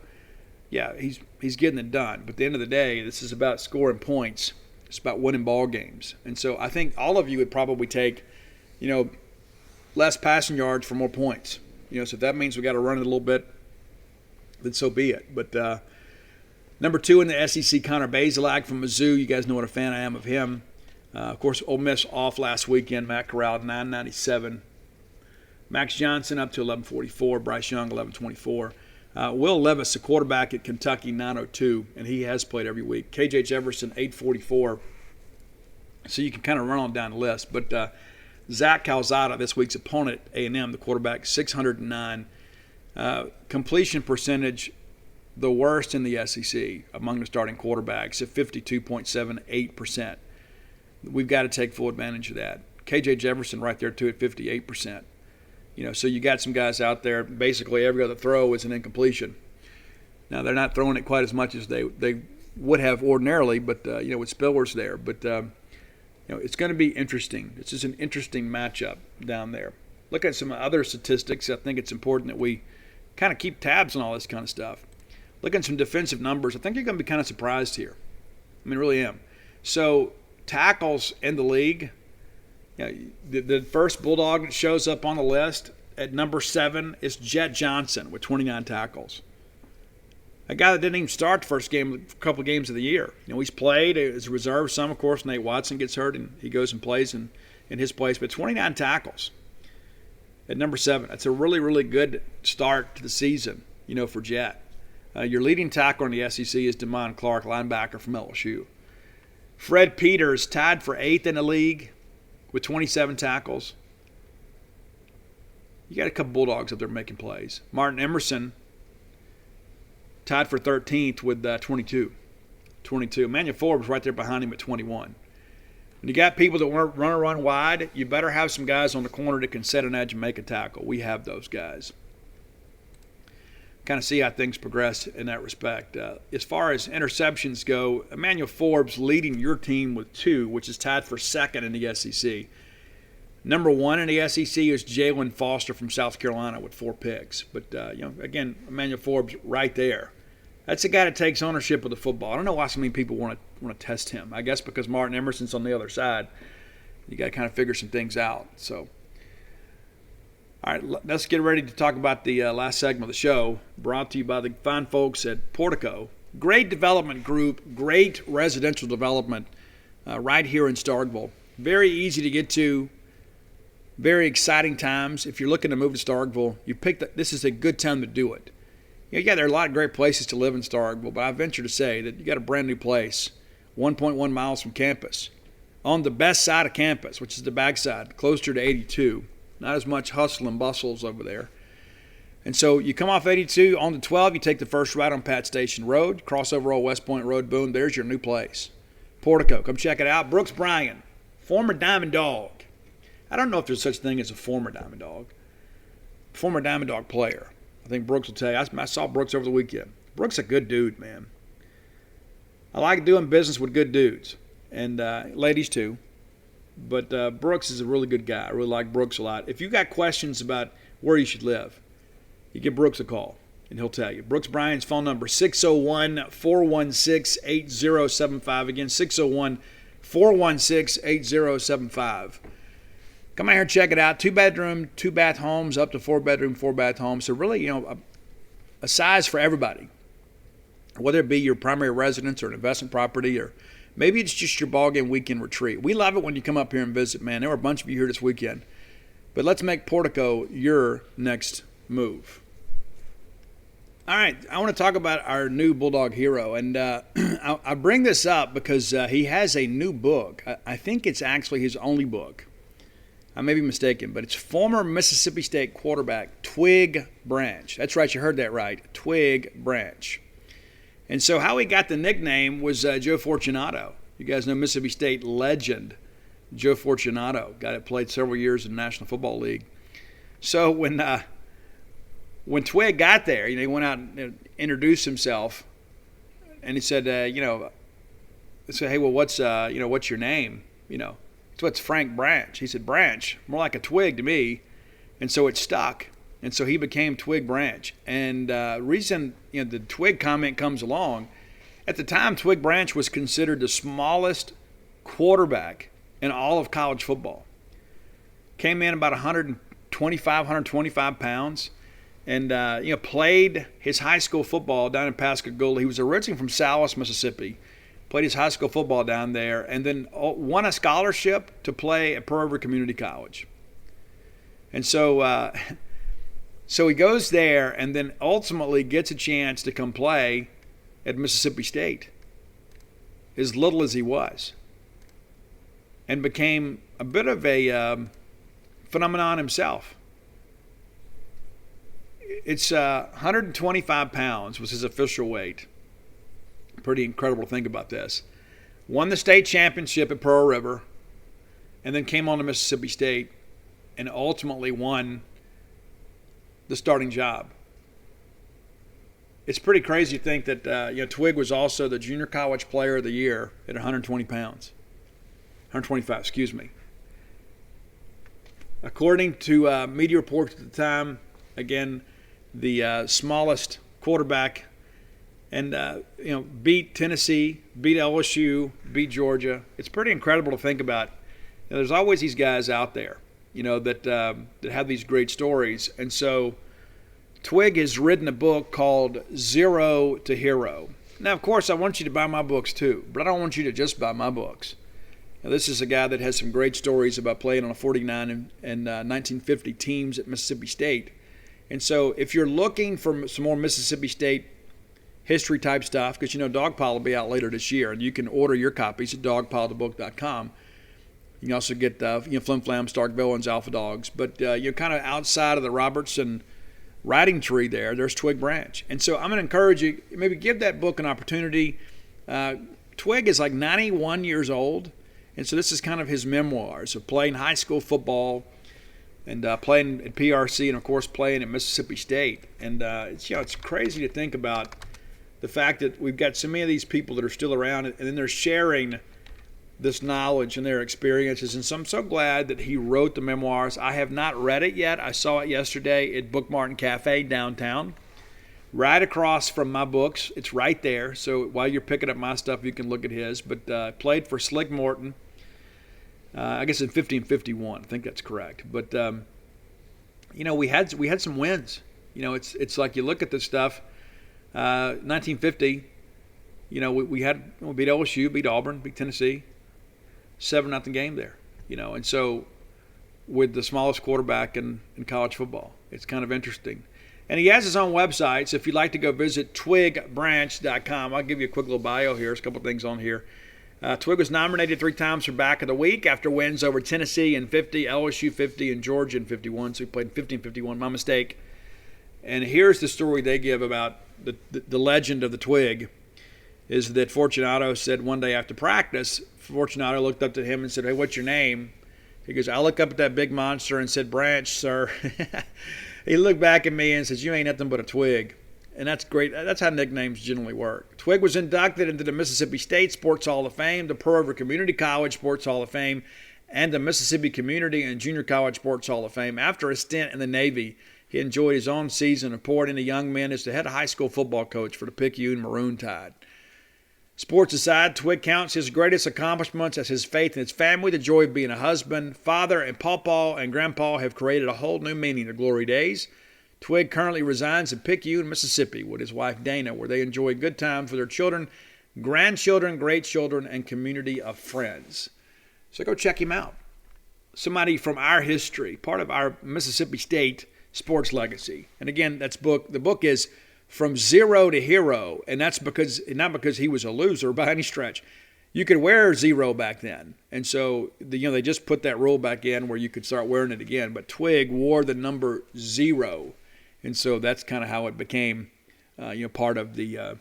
he's getting it done. But at the end of the day, this is about scoring points. It's about winning ball games. And so I think all of you would probably take, less passing yards for more points. So if that means we got to run it a little bit, then so be it. But Number 2 in the SEC, Connor Bazelak from Mizzou. You guys know what a fan I am of him. Of course, Ole Miss off last weekend. Matt Corral, 997. Max Johnson up to 1144. Bryce Young, 1124. Will Levis, the quarterback at Kentucky, 902, and he has played every week. KJ Jefferson, 844. So you can kind of run on down the list. But Zach Calzada, this week's opponent, A&M, the quarterback, 609. Completion percentage, the worst in the SEC among the starting quarterbacks at 52.78%. We've got to take full advantage of that. KJ Jefferson right there, too, at 58%. So you got some guys out there, basically every other throw is an incompletion. Now, they're not throwing it quite as much as they would have ordinarily, but, with Spillers there. But, it's going to be interesting. This is an interesting matchup down there. Look at some other statistics. I think it's important that we kind of keep tabs on all this kind of stuff. Look at some defensive numbers. I think you're going to be kind of surprised here. I mean, really am. So, tackles in the league. The first Bulldog that shows up on the list at number 7 is Jett Johnson with 29 tackles. A guy that didn't even start the first game, a couple of games of the year. He's played as a reserve some, of course. Nate Watson gets hurt and he goes and plays in his place. But 29 tackles at number 7. That's a really, really good start to the season, for Jett. Your leading tackler in the SEC is Damon Clark, linebacker from LSU. Fred Peters tied for 8th in the league with 27 tackles. You got a couple Bulldogs up there making plays. Martin Emerson tied for 13th with 22. Emmanuel Forbes right there behind him at 21. When you got people that want to run wide, you better have some guys on the corner that can set an edge and make a tackle. We have those guys. Kind of see how things progress in that respect. As far as interceptions go, Emmanuel Forbes leading your team with 2, which is tied for 2nd in the SEC. Number 1 in the SEC is Jalen Foster from South Carolina with 4 picks. But, again, Emmanuel Forbes right there. That's a guy that takes ownership of the football. I don't know why so many people want to test him. I guess because Martin Emerson's on the other side. You got to kind of figure some things out. So, all right, let's get ready to talk about the last segment of the show, brought to you by the fine folks at Portico. Great development group, great residential development right here in Starkville. Very easy to get to, very exciting times. If you're looking to move to Starkville, this is a good time to do it. There are a lot of great places to live in Starkville, but I venture to say that you got a brand new place, 1.1 miles from campus, on the best side of campus, which is the backside, closer to 82. Not as much hustle and bustles over there. And so you come off 82 on the 12, you take the first right on Pat Station Road, cross over Old West Point Road, boom, there's your new place. Portico, come check it out. Brooks Bryan, former Diamond Dog. I don't know if there's such thing as a former Diamond Dog. Former Diamond Dog player. I think Brooks will tell you. I saw Brooks over the weekend. Brooks a good dude, man. I like doing business with good dudes. And ladies too. But Brooks is a really good guy. I really like Brooks a lot. If you got questions about where you should live, you give Brooks a call, and he'll tell you. Brooks Bryan's phone number, 601-416-8075. Again, 601-416-8075. Come out here and check it out. 2-bedroom, 2-bath homes, up to 4-bedroom, 4-bath homes. So really, a size for everybody. Whether it be your primary residence or an investment property, or maybe it's just your ballgame weekend retreat. We love it when you come up here and visit, man. There were a bunch of you here this weekend. But let's make Portico your next move. All right, I want to talk about our new Bulldog hero. And I bring this up because he has a new book. I think it's actually his only book. I may be mistaken, but it's former Mississippi State quarterback Twig Branch. That's right, you heard that right, Twig Branch. And so how he got the nickname was Joe Fortunato. You guys know Mississippi State legend Joe Fortunato, guy that played several years in the National Football League. So when Twig got there, he went out and introduced himself, and he said, hey, well, what's your name? So it's Frank Branch. He said, Branch, more like a twig to me. And so it stuck. And so he became Twig Branch. And reason the Twig comment comes along, at the time Twig Branch was considered the smallest quarterback in all of college football. Came in about 125 pounds. and played his high school football down in Pascagoula. He was originally from Salis, Mississippi. Played his high school football down there, and then won a scholarship to play at Pearl River Community College. And so he goes there, and then ultimately gets a chance to come play at Mississippi State, as little as he was, and became a bit of a phenomenon himself. It's 125 pounds was his official weight. Pretty incredible to think about this. Won the state championship at Pearl River, and then came on to Mississippi State and ultimately won the starting job. It's pretty crazy to think that Twig was also the junior college player of the year at 120 pounds. 125, excuse me. According to media reports at the time, again, the smallest quarterback, and beat Tennessee, beat LSU, beat Georgia. It's pretty incredible to think about. There's always these guys out there, that have these great stories. And so Twig has written a book called Zero to Hero. Now, of course, I want you to buy my books too, but I don't want you to just buy my books. Now, this is a guy that has some great stories about playing on a 49 and 1950 teams at Mississippi State. And so if you're looking for some more Mississippi State history type stuff, because Dogpile will be out later this year, and you can order your copies at dogpilethebook.com. You can also get Flim Flam, Starkville, and Alpha Dogs. But you're kind of outside of the Robertson writing tree there's Twig Branch. And so I'm going to encourage you, maybe give that book an opportunity. Twig is like 91 years old, and so this is kind of his memoirs of playing high school football and playing at PRC, and of course playing at Mississippi State. And it's crazy to think about the fact that we've got so many of these people that are still around, and then they're sharing this knowledge and their experiences. And so I'm so glad that he wrote the memoirs. I have not read it yet. I saw it yesterday at Book Martin Cafe downtown, right across from my books. It's right there. So while you're picking up my stuff, you can look at his. But played for Slick Morton, I guess in 50 and 51. I think that's correct. But we had some wins. It's like you look at this stuff. 1950, we beat LSU, beat Auburn, beat Tennessee, 7-0 game there, and so with the smallest quarterback in college football, it's kind of interesting. And he has his own website, so if you'd like to go visit twigbranch.com, I'll give you a quick little bio here. There's a couple things on here. Twig was nominated 3 times for Back of the Week after wins over Tennessee in 50, LSU 50, and Georgia in 51. So he played 50 and 51. My mistake. And here's the story they give about the legend of the Twig, is that Fortunato said one day after practice, Fortunato looked up to him and said, "Hey, what's your name?" He goes, "I look up at that big monster and said, 'Branch, sir.'" He looked back at me and says, "You ain't nothing but a twig." And that's great. That's how nicknames generally work. Twig was inducted into the Mississippi State Sports Hall of Fame, the Pearl River Community College Sports Hall of Fame, and the Mississippi Community and Junior College Sports Hall of Fame. After a stint in the Navy, he enjoyed his own season of pouring into young men as the head high school football coach for the Picayune Maroon Tide. Sports aside, Twig counts his greatest accomplishments as his faith in his family, the joy of being a husband, father, and pawpaw and grandpa have created a whole new meaning to glory days. Twig currently resides in Picayune, Mississippi with his wife Dana, where they enjoy good times with their children, grandchildren, great children, and community of friends. So go check him out. Somebody from our history, part of our Mississippi State sports legacy. And again, the book is From Zero to Hero, and that's not because he was a loser by any stretch. You could wear zero back then, and so they just put that rule back in where you could start wearing it again. But Twig wore the number 0, and so that's kind of how it became, part of the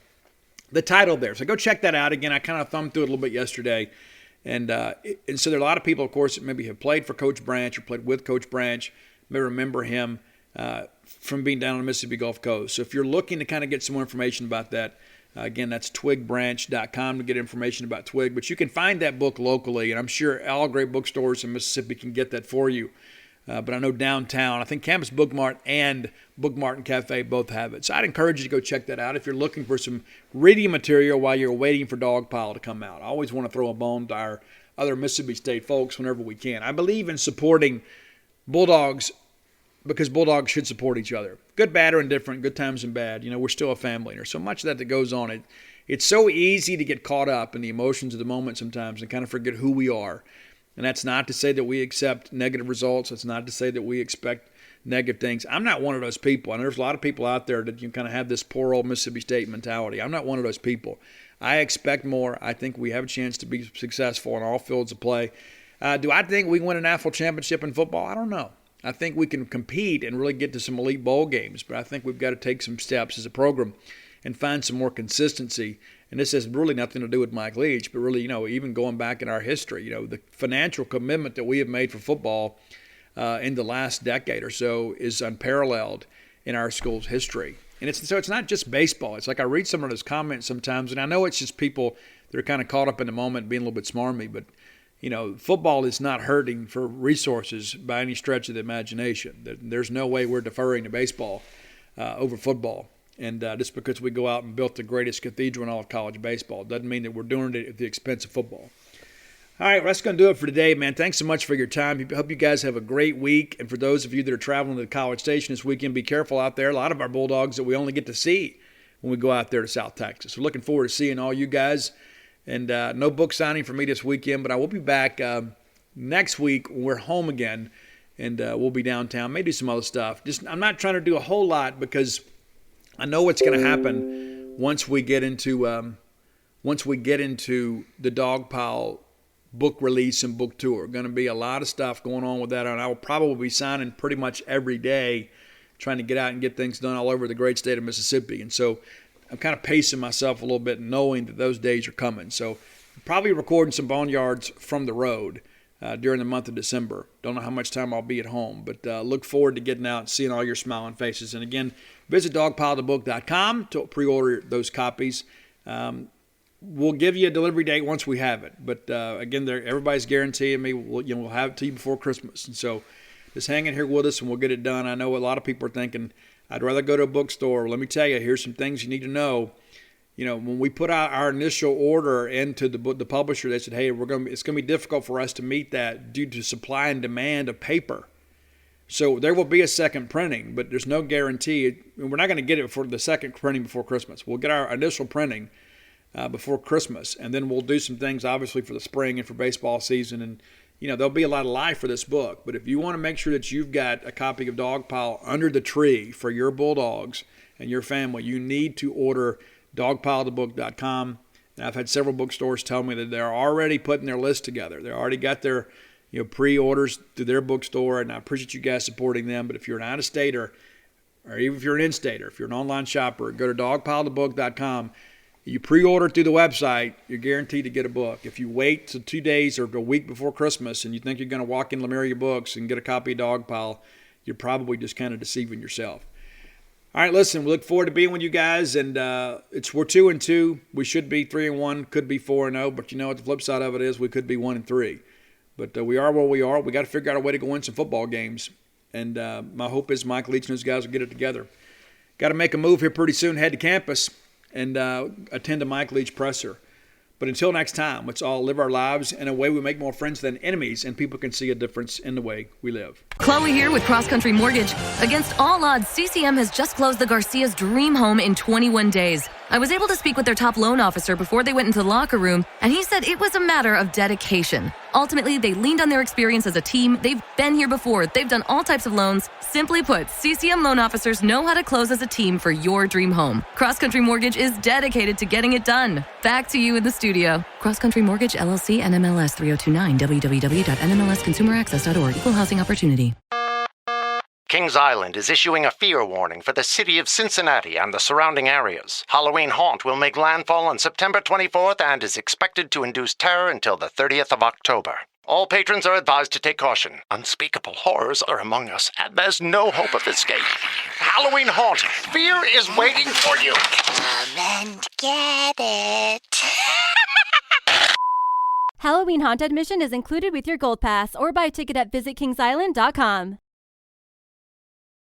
title there. So go check that out again. I kind of thumbed through it a little bit yesterday, and so there are a lot of people, of course, that maybe have played for Coach Branch or played with Coach Branch, may remember him from being down on the Mississippi Gulf Coast. So if you're looking to kind of get some more information about that, again, that's twigbranch.com to get information about Twig. But you can find that book locally, and I'm sure all great bookstores in Mississippi can get that for you. But I know downtown, I think Campus Book Mart and Book Martin Cafe both have it. So I'd encourage you to go check that out if you're looking for some reading material while you're waiting for Dogpile to come out. I always want to throw a bone to our other Mississippi State folks whenever we can. I believe in supporting Bulldogs because Bulldogs should support each other. Good, bad, or indifferent, good times and bad. We're still a family. There's so much of that goes on. It's so easy to get caught up in the emotions of the moment sometimes and kind of forget who we are. And that's not to say that we accept negative results. It's not to say that we expect negative things. I'm not one of those people. And there's a lot of people out there that you kind of have this poor old Mississippi State mentality. I'm not one of those people. I expect more. I think we have a chance to be successful in all fields of play. Do I think we can win a national championship in football? I don't know. I think we can compete and really get to some elite bowl games, but I think we've got to take some steps as a program and find some more consistency. And this has really nothing to do with Mike Leach, but really, even going back in our history, the financial commitment that we have made for football in the last decade or so is unparalleled in our school's history. And it's not just baseball. It's like I read some of those comments sometimes, and I know it's just people that are kind of caught up in the moment being a little bit smarmy, but football is not hurting for resources by any stretch of the imagination. There's no way we're deferring to baseball over football. And just because we go out and built the greatest cathedral in all of college baseball doesn't mean that we're doing it at the expense of football. All right, well, that's going to do it for today, man. Thanks so much for your time. I hope you guys have a great week. And for those of you that are traveling to the College Station this weekend, be careful out there. A lot of our Bulldogs that we only get to see when we go out there to South Texas. We're looking forward to seeing all you guys. And no book signing for me this weekend, but I will be back next week when we're home again, and we'll be downtown. May do some other stuff. I'm not trying to do a whole lot because I know what's going to happen once we get into the Dog Pile book release and book tour. Going to be a lot of stuff going on with that, and I will probably be signing pretty much every day, trying to get out and get things done all over the great state of Mississippi. And so I'm kind of pacing myself a little bit, knowing that those days are coming. So probably recording some Boneyards from the road during the month of December. Don't know how much time I'll be at home, but look forward to getting out and seeing all your smiling faces. And again, visit dogpilethebook.com to pre-order those copies. We'll give you a delivery date once we have it. But again, everybody's guaranteeing me we'll have it to you before Christmas. And so just hang in here with us and we'll get it done. I know a lot of people are thinking, I'd rather go to a bookstore. Let me tell you, here's some things you need to know. When we put out our initial order into the publisher, they said, hey, it's going to be difficult for us to meet that due to supply and demand of paper. So there will be a second printing, but there's no guarantee. We're not going to get it for the second printing before Christmas. We'll get our initial printing before Christmas, and then we'll do some things, obviously, for the spring and for baseball season. And, there'll be a lot of life for this book. But if you want to make sure that you've got a copy of Dog Pile under the tree for your Bulldogs and your family, you need to order dogpilethebook.com. And I've had several bookstores tell me that they're already putting their list together. They already got their pre-orders through their bookstore, and I appreciate you guys supporting them. But if you're an out-of-stater, or even if you're an in-stater, if you're an online shopper, go to dogpilethebook.com. You pre-order through the website, you're guaranteed to get a book. If you wait till 2 days or a week before Christmas and you think you're going to walk in Lemuria Books and get a copy of Dog Pile, you're probably just kind of deceiving yourself. All right, listen, we look forward to being with you guys, and we're 2-2. We should be 3-1, could be 4-0, but what the flip side of it is, we could be 1-3. But we are where we are. We got to figure out a way to go win some football games, and my hope is Mike Leach and those guys will get it together. Got to make a move here pretty soon, head to campus, and attend a Mike Leach presser. But until next time, let's all live our lives in a way we make more friends than enemies, and people can see a difference in the way we live. Chloe here with Cross Country Mortgage. Against all odds, CCM has just closed the Garcia's dream home in 21 days. I was able to speak with their top loan officer before they went into the locker room, and he said it was a matter of dedication. Ultimately, they leaned on their experience as a team. They've been here before. They've done all types of loans. Simply put, CCM loan officers know how to close as a team for your dream home. Cross Country Mortgage is dedicated to getting it done. Back to you in the studio. Cross Country Mortgage, LLC, NMLS 3029, www.nmlsconsumeraccess.org. Equal housing opportunity. Kings Island is issuing a fear warning for the city of Cincinnati and the surrounding areas. Halloween Haunt will make landfall on September 24th and is expected to induce terror until the 30th of October. All patrons are advised to take caution. Unspeakable horrors are among us, and there's no hope of escape. Halloween Haunt, fear is waiting for you. Come and get it. Halloween Haunt admission is included with your Gold Pass or buy a ticket at visitkingsisland.com.